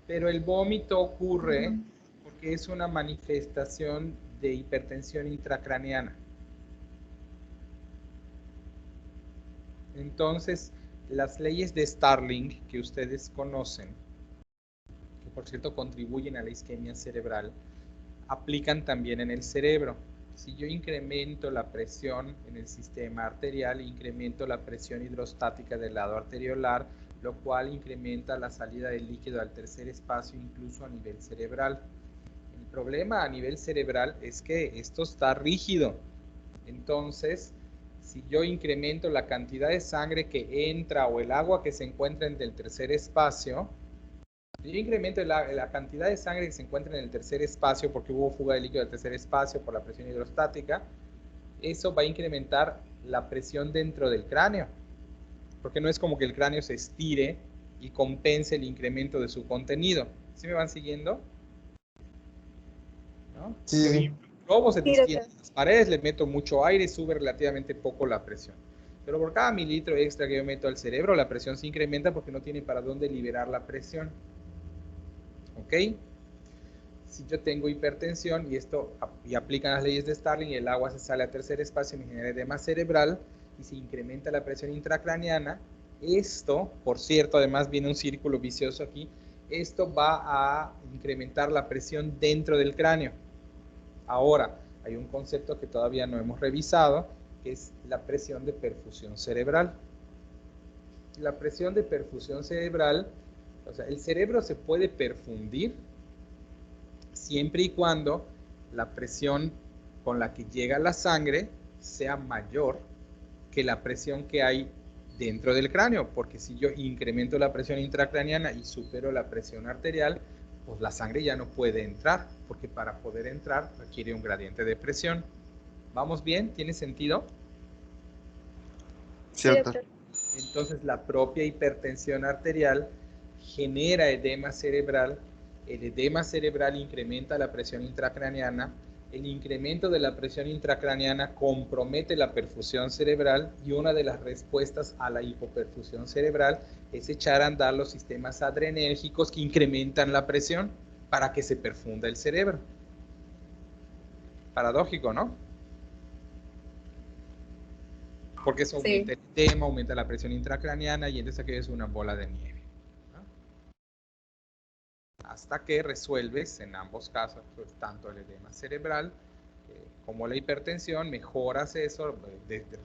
Pero el vómito ocurre porque es una manifestación de hipertensión intracraneana. Entonces, las leyes de Starling que ustedes conocen, que por cierto, contribuyen a la isquemia cerebral, aplican también en el cerebro. Si yo incremento la presión en el sistema arterial, incremento la presión hidrostática del lado arteriolar, lo cual incrementa la salida del líquido al tercer espacio, incluso a nivel cerebral. El problema a nivel cerebral es que esto está rígido. Entonces, si yo incremento la cantidad de sangre que entra o el agua que se encuentra en el tercer espacio, yo incremento la cantidad de sangre que se encuentra en el tercer espacio porque hubo fuga de líquido del tercer espacio por la presión hidrostática, eso va a incrementar la presión dentro del cráneo, porque no es como que el cráneo se estire y compense el incremento de su contenido. ¿Sí me van siguiendo? ¿No? Sí, sí, sí. Globo se Sí, destiende doctor. a las paredes, le meto mucho aire y sube relativamente poco la presión. Pero por cada mililitro extra que yo meto al cerebro, la presión se incrementa porque no tiene para dónde liberar la presión. ¿Ok? Si yo tengo hipertensión y aplican las leyes de Starling y el agua se sale a tercer espacio, me genera edema cerebral y se incrementa la presión intracraneana, esto, por cierto, además viene un círculo vicioso aquí, esto va a incrementar la presión dentro del cráneo. Ahora, hay un concepto que todavía no hemos revisado, que es la presión de perfusión cerebral. La presión de perfusión cerebral, o sea, el cerebro se puede perfundir siempre y cuando la presión con la que llega la sangre sea mayor que la presión que hay dentro del cráneo, porque si yo incremento la presión intracraneana y supero la presión arterial, pues la sangre ya no puede entrar, porque para poder entrar requiere un gradiente de presión. ¿Vamos bien? ¿Tiene sentido? Sí, Cierto. doctor. Entonces la propia hipertensión arterial genera edema cerebral, el edema cerebral incrementa la presión intracraneana, el incremento de la presión intracraneana compromete la perfusión cerebral y una de las respuestas a la hipoperfusión cerebral es echar a andar los sistemas adrenérgicos que incrementan la presión para que se perfunda el cerebro. Paradójico, ¿no? Porque eso aumenta el edema, aumenta la presión intracraneana y entonces aquello es una bola de nieve, ¿no? Hasta que resuelves en ambos casos, pues, tanto el edema cerebral como la hipertensión, mejoras eso,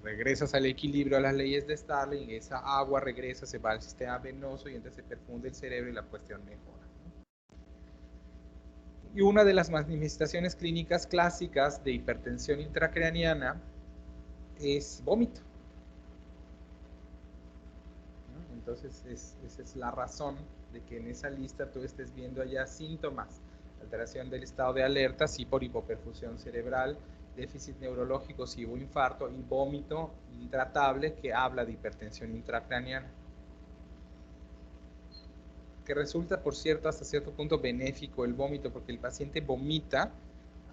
regresas al equilibrio, a las leyes de Starling, esa agua regresa, se va al sistema venoso y entonces se perfunde el cerebro y la cuestión mejora. Y una de las manifestaciones clínicas clásicas de hipertensión intracraneana es vómito. Entonces, esa es la razón de que en esa lista tú estés viendo allá síntomas: alteración del estado de alerta, sí, por hipoperfusión cerebral, déficit neurológico, sí, o infarto, y vómito intratable, que habla de hipertensión intracraneana. Que resulta, por cierto, hasta cierto punto benéfico el vómito, porque el paciente vomita,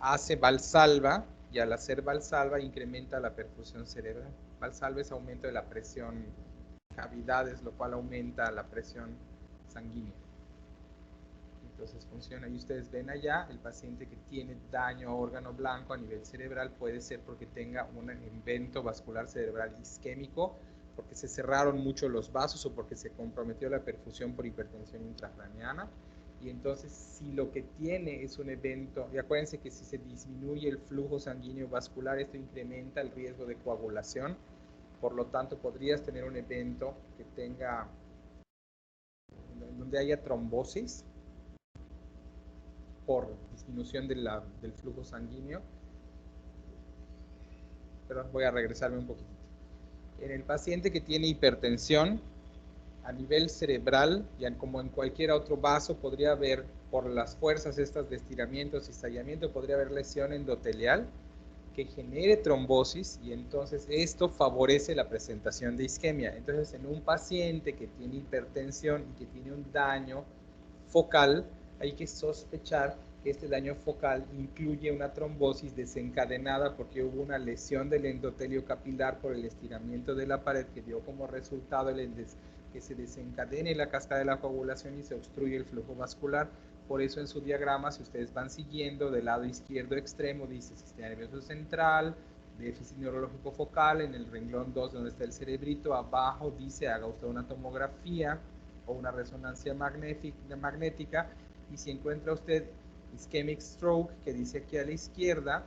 hace Valsalva, y al hacer Valsalva incrementa la perfusión cerebral. Valsalva es aumento de la presión cavidades, lo cual aumenta la presión sanguínea. Entonces funciona. Y ustedes ven allá, el paciente que tiene daño a órgano blanco a nivel cerebral puede ser porque tenga un evento vascular cerebral isquémico, porque se cerraron mucho los vasos o porque se comprometió la perfusión por hipertensión intracraneana. Y entonces, si lo que tiene es un evento, y acuérdense que si se disminuye el flujo sanguíneo vascular, esto incrementa el riesgo de coagulación. Por lo tanto, podrías tener un evento que tenga, donde haya trombosis por disminución del flujo sanguíneo. Pero voy a regresarme un poquito. En el paciente que tiene hipertensión a nivel cerebral, ya como en cualquier otro vaso, podría haber, por las fuerzas estas de estiramiento, cizallamiento, podría haber lesión endotelial que genere trombosis, y entonces esto favorece la presentación de isquemia. Entonces, en un paciente que tiene hipertensión y que tiene un daño focal, hay que sospechar que este daño focal incluye una trombosis desencadenada porque hubo una lesión del endotelio capilar por el estiramiento de la pared que dio como resultado que se desencadene la cascada de la coagulación y se obstruye el flujo vascular. Por eso en su diagrama, si ustedes van siguiendo, del lado izquierdo extremo dice sistema nervioso central, déficit neurológico focal, en el renglón 2 donde está el cerebrito, abajo dice haga usted una tomografía o una resonancia magnética Y si encuentra usted ischemic stroke, que dice aquí a la izquierda,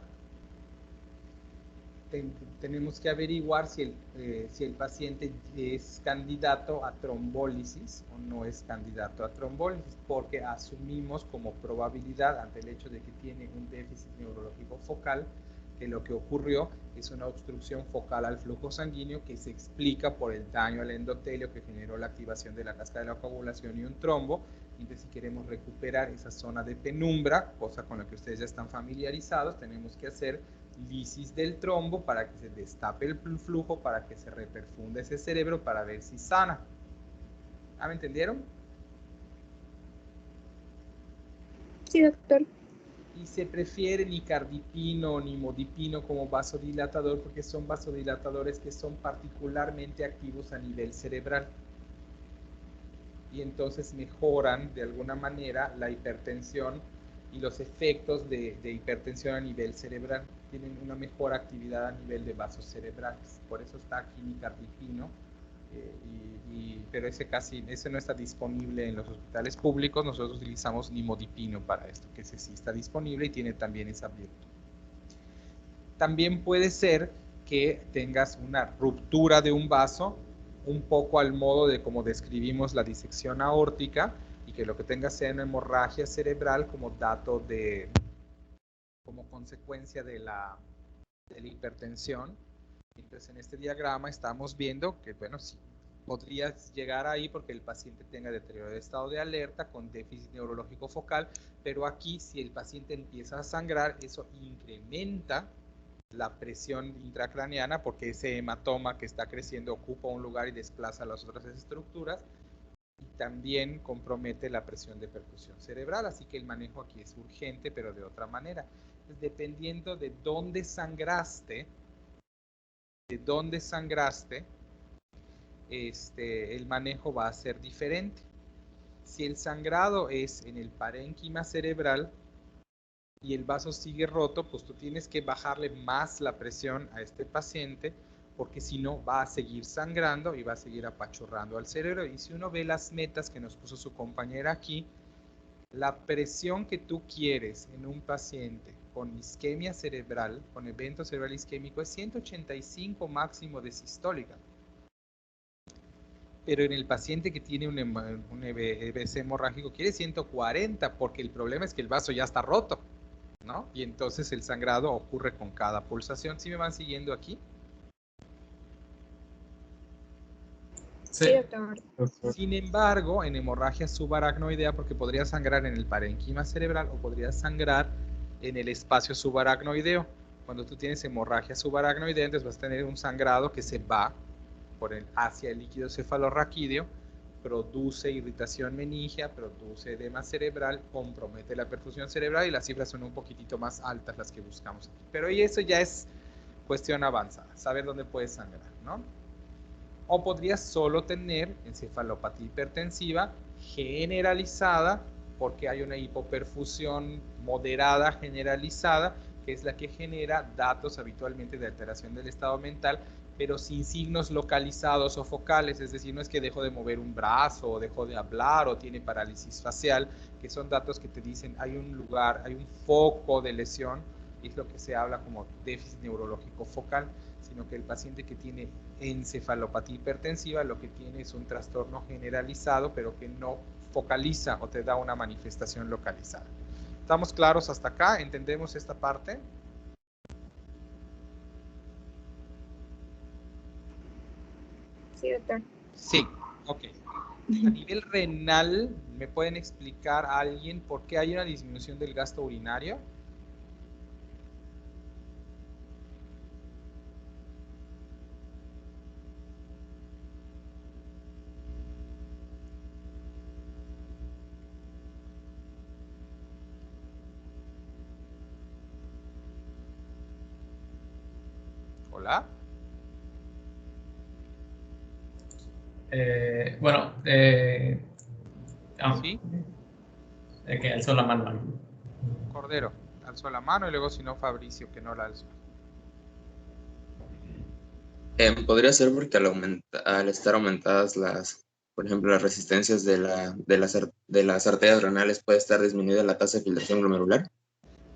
tenemos que averiguar si el paciente es candidato a trombólisis o no es candidato a trombólisis, porque asumimos como probabilidad, ante el hecho de que tiene un déficit neurológico focal, que lo que ocurrió es una obstrucción focal al flujo sanguíneo que se explica por el daño al endotelio que generó la activación de la cascada de la coagulación y un trombo. Entonces, si queremos recuperar esa zona de penumbra, cosa con la que ustedes ya están familiarizados, tenemos que hacer lisis del trombo para que se destape el flujo, para que se reperfunda ese cerebro, para ver si sana. ¿Ah, me entendieron? Sí, doctor. Y se prefiere ni cardipino ni modipino como vasodilatador porque son vasodilatadores que son particularmente activos a nivel cerebral. Y entonces mejoran de alguna manera la hipertensión y los efectos de hipertensión a nivel cerebral. Tienen una mejor actividad a nivel de vasos cerebrales. Por eso está aquí nicardipino, pero ese no está disponible en los hospitales públicos. Nosotros utilizamos nimodipino para esto, que ese sí está disponible y tiene también esa virtud. También puede ser que tengas una ruptura de un vaso, un poco al modo de como describimos la disección aórtica, y que lo que tenga sea una hemorragia cerebral como consecuencia de la hipertensión. Entonces, en este diagrama estamos viendo que, bueno, sí, podría llegar ahí porque el paciente tenga deterioro de estado de alerta con déficit neurológico focal, pero aquí, si el paciente empieza a sangrar, eso incrementa la presión intracraneana porque ese hematoma que está creciendo ocupa un lugar y desplaza las otras estructuras, y también compromete la presión de percusión cerebral, así que el manejo aquí es urgente, pero de otra manera. Entonces, dependiendo de dónde sangraste, el manejo va a ser diferente. Si el sangrado es en el parénquima cerebral y el vaso sigue roto, pues tú tienes que bajarle más la presión a este paciente, porque si no va a seguir sangrando y va a seguir apachurrando al cerebro. Y si uno ve las metas que nos puso su compañera aquí, la presión que tú quieres en un paciente con isquemia cerebral, con evento cerebral isquémico, es 185 máximo de sistólica. Pero en el paciente que tiene un EBC hemorrágico quiere 140, porque el problema es que el vaso ya está roto, ¿no? Y entonces el sangrado ocurre con cada pulsación. ¿Sí me van siguiendo aquí? Sí, doctor. Sin embargo, en hemorragia subaracnoidea, porque podría sangrar en el parénquima cerebral o podría sangrar en el espacio subaracnoideo. Cuando tú tienes hemorragia subaracnoidea, entonces vas a tener un sangrado que se va hacia el líquido cefalorraquídeo, produce irritación meningia, produce edema cerebral, compromete la perfusión cerebral, y las cifras son un poquitito más altas las que buscamos aquí. Pero eso ya es cuestión avanzada, saber dónde puede sangrar, ¿no? O podrías solo tener encefalopatía hipertensiva generalizada, porque hay una hipoperfusión moderada generalizada, que es la que genera datos habitualmente de alteración del estado mental, pero sin signos localizados o focales. Es decir, no es que dejó de mover un brazo, o dejó de hablar, o tiene parálisis facial, que son datos que te dicen hay un lugar, hay un foco de lesión, y es lo que se habla como déficit neurológico focal, sino que el paciente que tiene encefalopatía hipertensiva lo que tiene es un trastorno generalizado, pero que no focaliza o te da una manifestación localizada. ¿Estamos claros hasta acá? ¿Entendemos esta parte? Sí, doctor. Sí, ok. A nivel renal, ¿me pueden explicar a alguien por qué hay una disminución del gasto urinario? Hola. Bueno, ¿Sí? que alzó la mano. Cordero, alzó la mano, y luego si no Fabricio, que no la alzó. Podría ser porque al estar aumentadas por ejemplo, las resistencias de las de las arterias renales puede estar disminuida la tasa de filtración glomerular?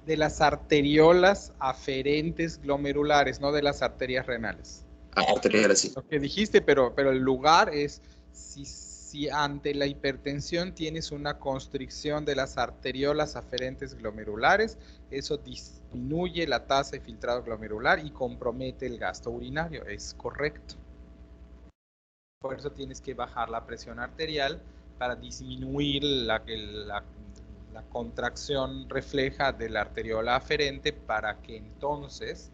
De las arteriolas aferentes glomerulares, no de las arterias renales. Arterial, sí. Lo que dijiste, pero el lugar es si ante la hipertensión tienes una constricción de las arteriolas aferentes glomerulares, eso disminuye la tasa de filtrado glomerular y compromete el gasto urinario. Es correcto. Por eso tienes que bajar la presión arterial para disminuir la contracción refleja de la arteriola aferente para que entonces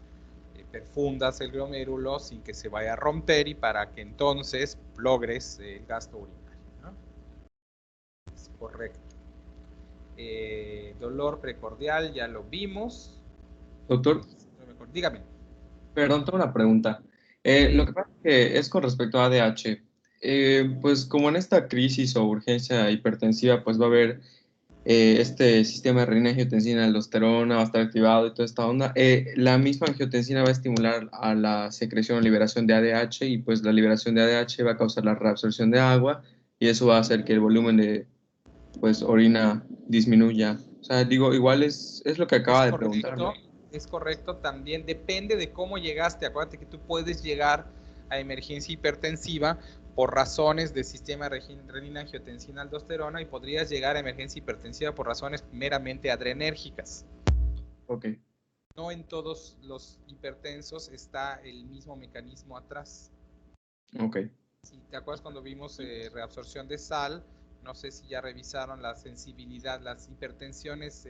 perfundas el glomérulo sin que se vaya a romper y para que entonces logres el gasto urinario, ¿no? Es correcto. Dolor precordial, ya lo vimos. Doctor, Dígame. perdón, tengo una pregunta. Lo que pasa es que es con respecto a ADH. Pues como en esta crisis o urgencia hipertensiva, pues va a haber este sistema de renina-angiotensina, aldosterona va a estar activado y toda esta onda. La misma angiotensina va a estimular a la secreción o liberación de ADH y pues la liberación de ADH va a causar la reabsorción de agua y eso va a hacer que el volumen de pues orina disminuya. O sea, digo, igual es lo que acaba de preguntarme. Es correcto, también depende de cómo llegaste. Acuérdate que tú puedes llegar a emergencia hipertensiva por razones de sistema renina-angiotensina aldosterona y podrías llegar a emergencia hipertensiva por razones meramente adrenérgicas. Ok. No en todos los hipertensos está el mismo mecanismo atrás. Ok. Si te acuerdas cuando vimos reabsorción de sal, no sé si ya revisaron la sensibilidad, las hipertensiones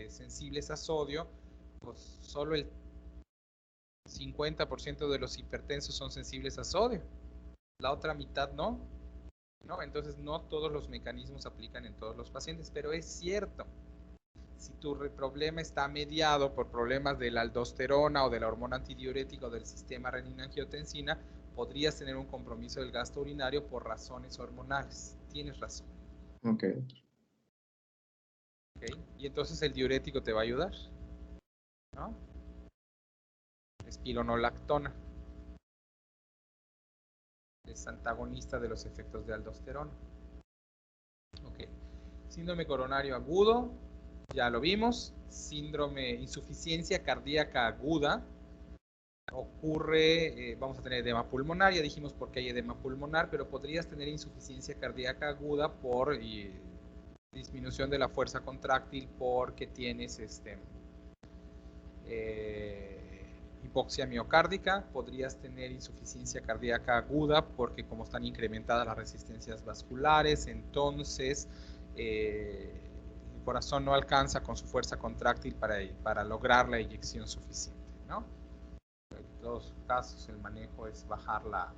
sensibles a sodio, pues solo el 50% de los hipertensos son sensibles a sodio. La otra mitad no. Entonces no todos los mecanismos aplican en todos los pacientes, pero es cierto. Si tu problema está mediado por problemas de la aldosterona o de la hormona antidiurética o del sistema renina-angiotensina, podrías tener un compromiso del gasto urinario por razones hormonales. Tienes razón. Ok. Y entonces el diurético te va a ayudar, ¿no? Espironolactona. Es antagonista de los efectos de aldosterona. Ok. Síndrome coronario agudo, ya lo vimos. Síndrome insuficiencia cardíaca aguda. Ocurre, vamos a tener edema pulmonar, ya dijimos por qué hay edema pulmonar, pero podrías tener insuficiencia cardíaca aguda por disminución de la fuerza contráctil porque tienes hipoxia miocárdica, podrías tener insuficiencia cardíaca aguda porque como están incrementadas las resistencias vasculares, entonces el corazón no alcanza con su fuerza contráctil para lograr la eyección suficiente, ¿no? En todos los casos el manejo es bajar la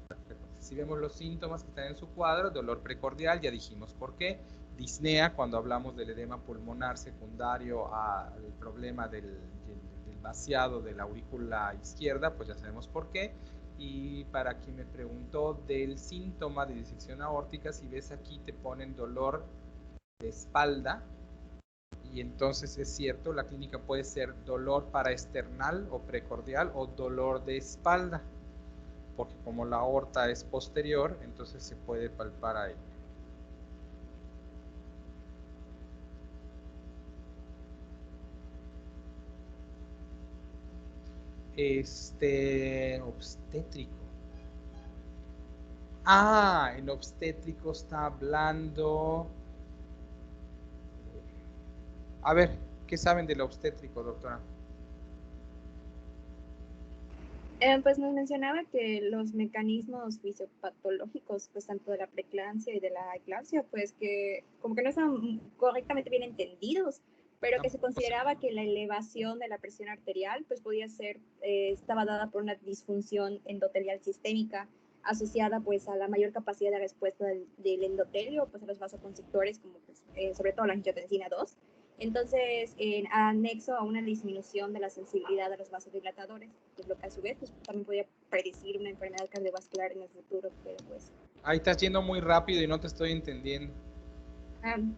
frecuencia. Si vemos los síntomas que están en su cuadro, dolor precordial, ya dijimos por qué. Disnea, cuando hablamos del edema pulmonar secundario al problema del vaciado de la aurícula izquierda, pues ya sabemos por qué. Y para quien me preguntó del síntoma de disección aórtica, si ves aquí te ponen dolor de espalda, y entonces es cierto, la clínica puede ser dolor paraesternal o precordial o dolor de espalda, porque como la aorta es posterior, entonces se puede palpar ahí. Obstétrico. En obstétrico está hablando. A ver, ¿qué saben del obstétrico, doctora? Pues nos mencionaba que los mecanismos fisiopatológicos, pues tanto de la preeclampsia y de la eclampsia, pues que como que no están correctamente bien entendidos, pero que se consideraba que la elevación de la presión arterial pues podía ser, estaba dada por una disfunción endotelial sistémica asociada pues a la mayor capacidad de respuesta del endotelio, pues a los vasoconstrictores, como pues, sobre todo la angiotensina 2. Entonces, en anexo a una disminución de la sensibilidad de los vasodilatadores, que es lo que a su vez pues, también podría predecir una enfermedad cardiovascular en el futuro, pero pues... Ahí estás yendo muy rápido y no te estoy entendiendo.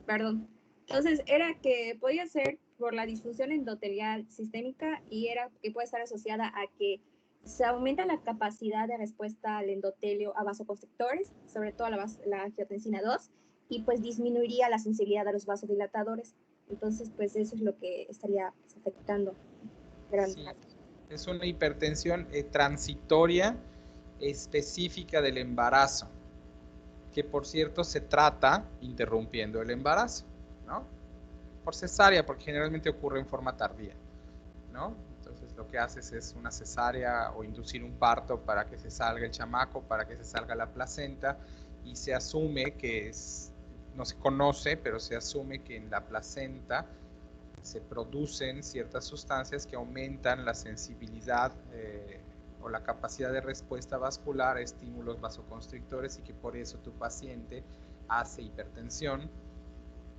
Perdón. Entonces, era que podía ser por la disfunción endotelial sistémica y era que puede estar asociada a que se aumenta la capacidad de respuesta al endotelio a vasoconstrictores, sobre todo a la angiotensina 2, y pues disminuiría la sensibilidad a los vasodilatadores. Entonces, pues eso es lo que estaría afectando. Sí, es una hipertensión transitoria específica del embarazo, que por cierto se trata interrumpiendo el embarazo, ¿no? Por cesárea, porque generalmente ocurre en forma tardía, ¿no? Entonces lo que haces es una cesárea o inducir un parto para que se salga el chamaco, para que se salga la placenta, y se asume que es, no se conoce, pero se asume que en la placenta se producen ciertas sustancias que aumentan la sensibilidad o la capacidad de respuesta vascular a estímulos vasoconstrictores, y que por eso tu paciente hace hipertensión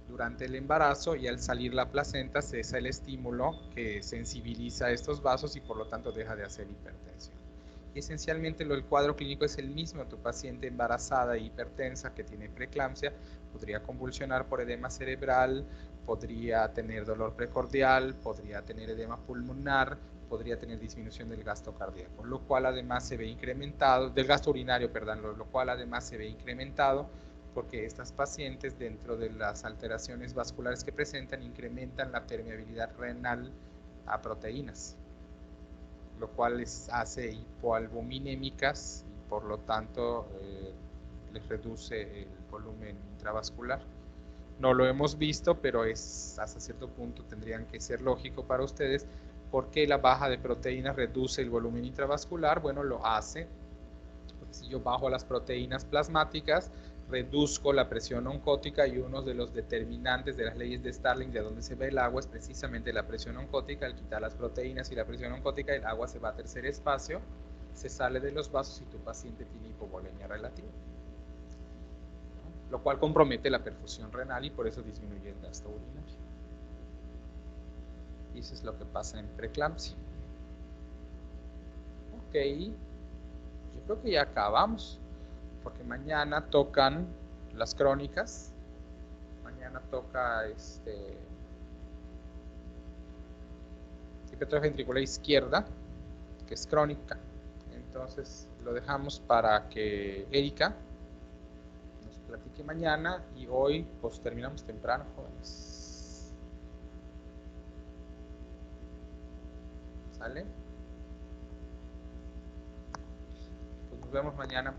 durante el embarazo, y al salir la placenta cesa el estímulo que sensibiliza estos vasos y por lo tanto deja de hacer hipertensión. Y esencialmente el cuadro clínico es el mismo. Tu paciente embarazada e hipertensa que tiene preeclampsia podría convulsionar por edema cerebral, podría tener dolor precordial, podría tener edema pulmonar, podría tener disminución del gasto cardíaco, lo cual además se ve incrementado, del gasto urinario, perdón, lo cual además se ve incrementado porque estas pacientes, dentro de las alteraciones vasculares que presentan, incrementan la permeabilidad renal a proteínas, lo cual les hace hipoalbuminémicas y por lo tanto les reduce el volumen intravascular. No lo hemos visto, pero es hasta cierto punto tendrían que ser lógico para ustedes. ¿Por qué la baja de proteínas reduce el volumen intravascular? Bueno, lo hace porque si yo bajo las proteínas plasmáticas, reduzco la presión oncótica, y uno de los determinantes de las leyes de Starling, de donde se ve el agua, es precisamente la presión oncótica. Al quitar las proteínas y la presión oncótica, el agua se va a tercer espacio, se sale de los vasos y tu paciente tiene hipovolemia relativa, lo cual compromete la perfusión renal y por eso disminuye el gasto urinario. Y eso es lo que pasa en preeclampsia. Ok, yo creo que ya acabamos, porque mañana tocan las crónicas. Mañana toca hipertrofia ventricular izquierda, que es crónica. Entonces lo dejamos para que Erika nos platique mañana, y hoy pues terminamos temprano, jóvenes. ¿Sale? Pues nos vemos mañana.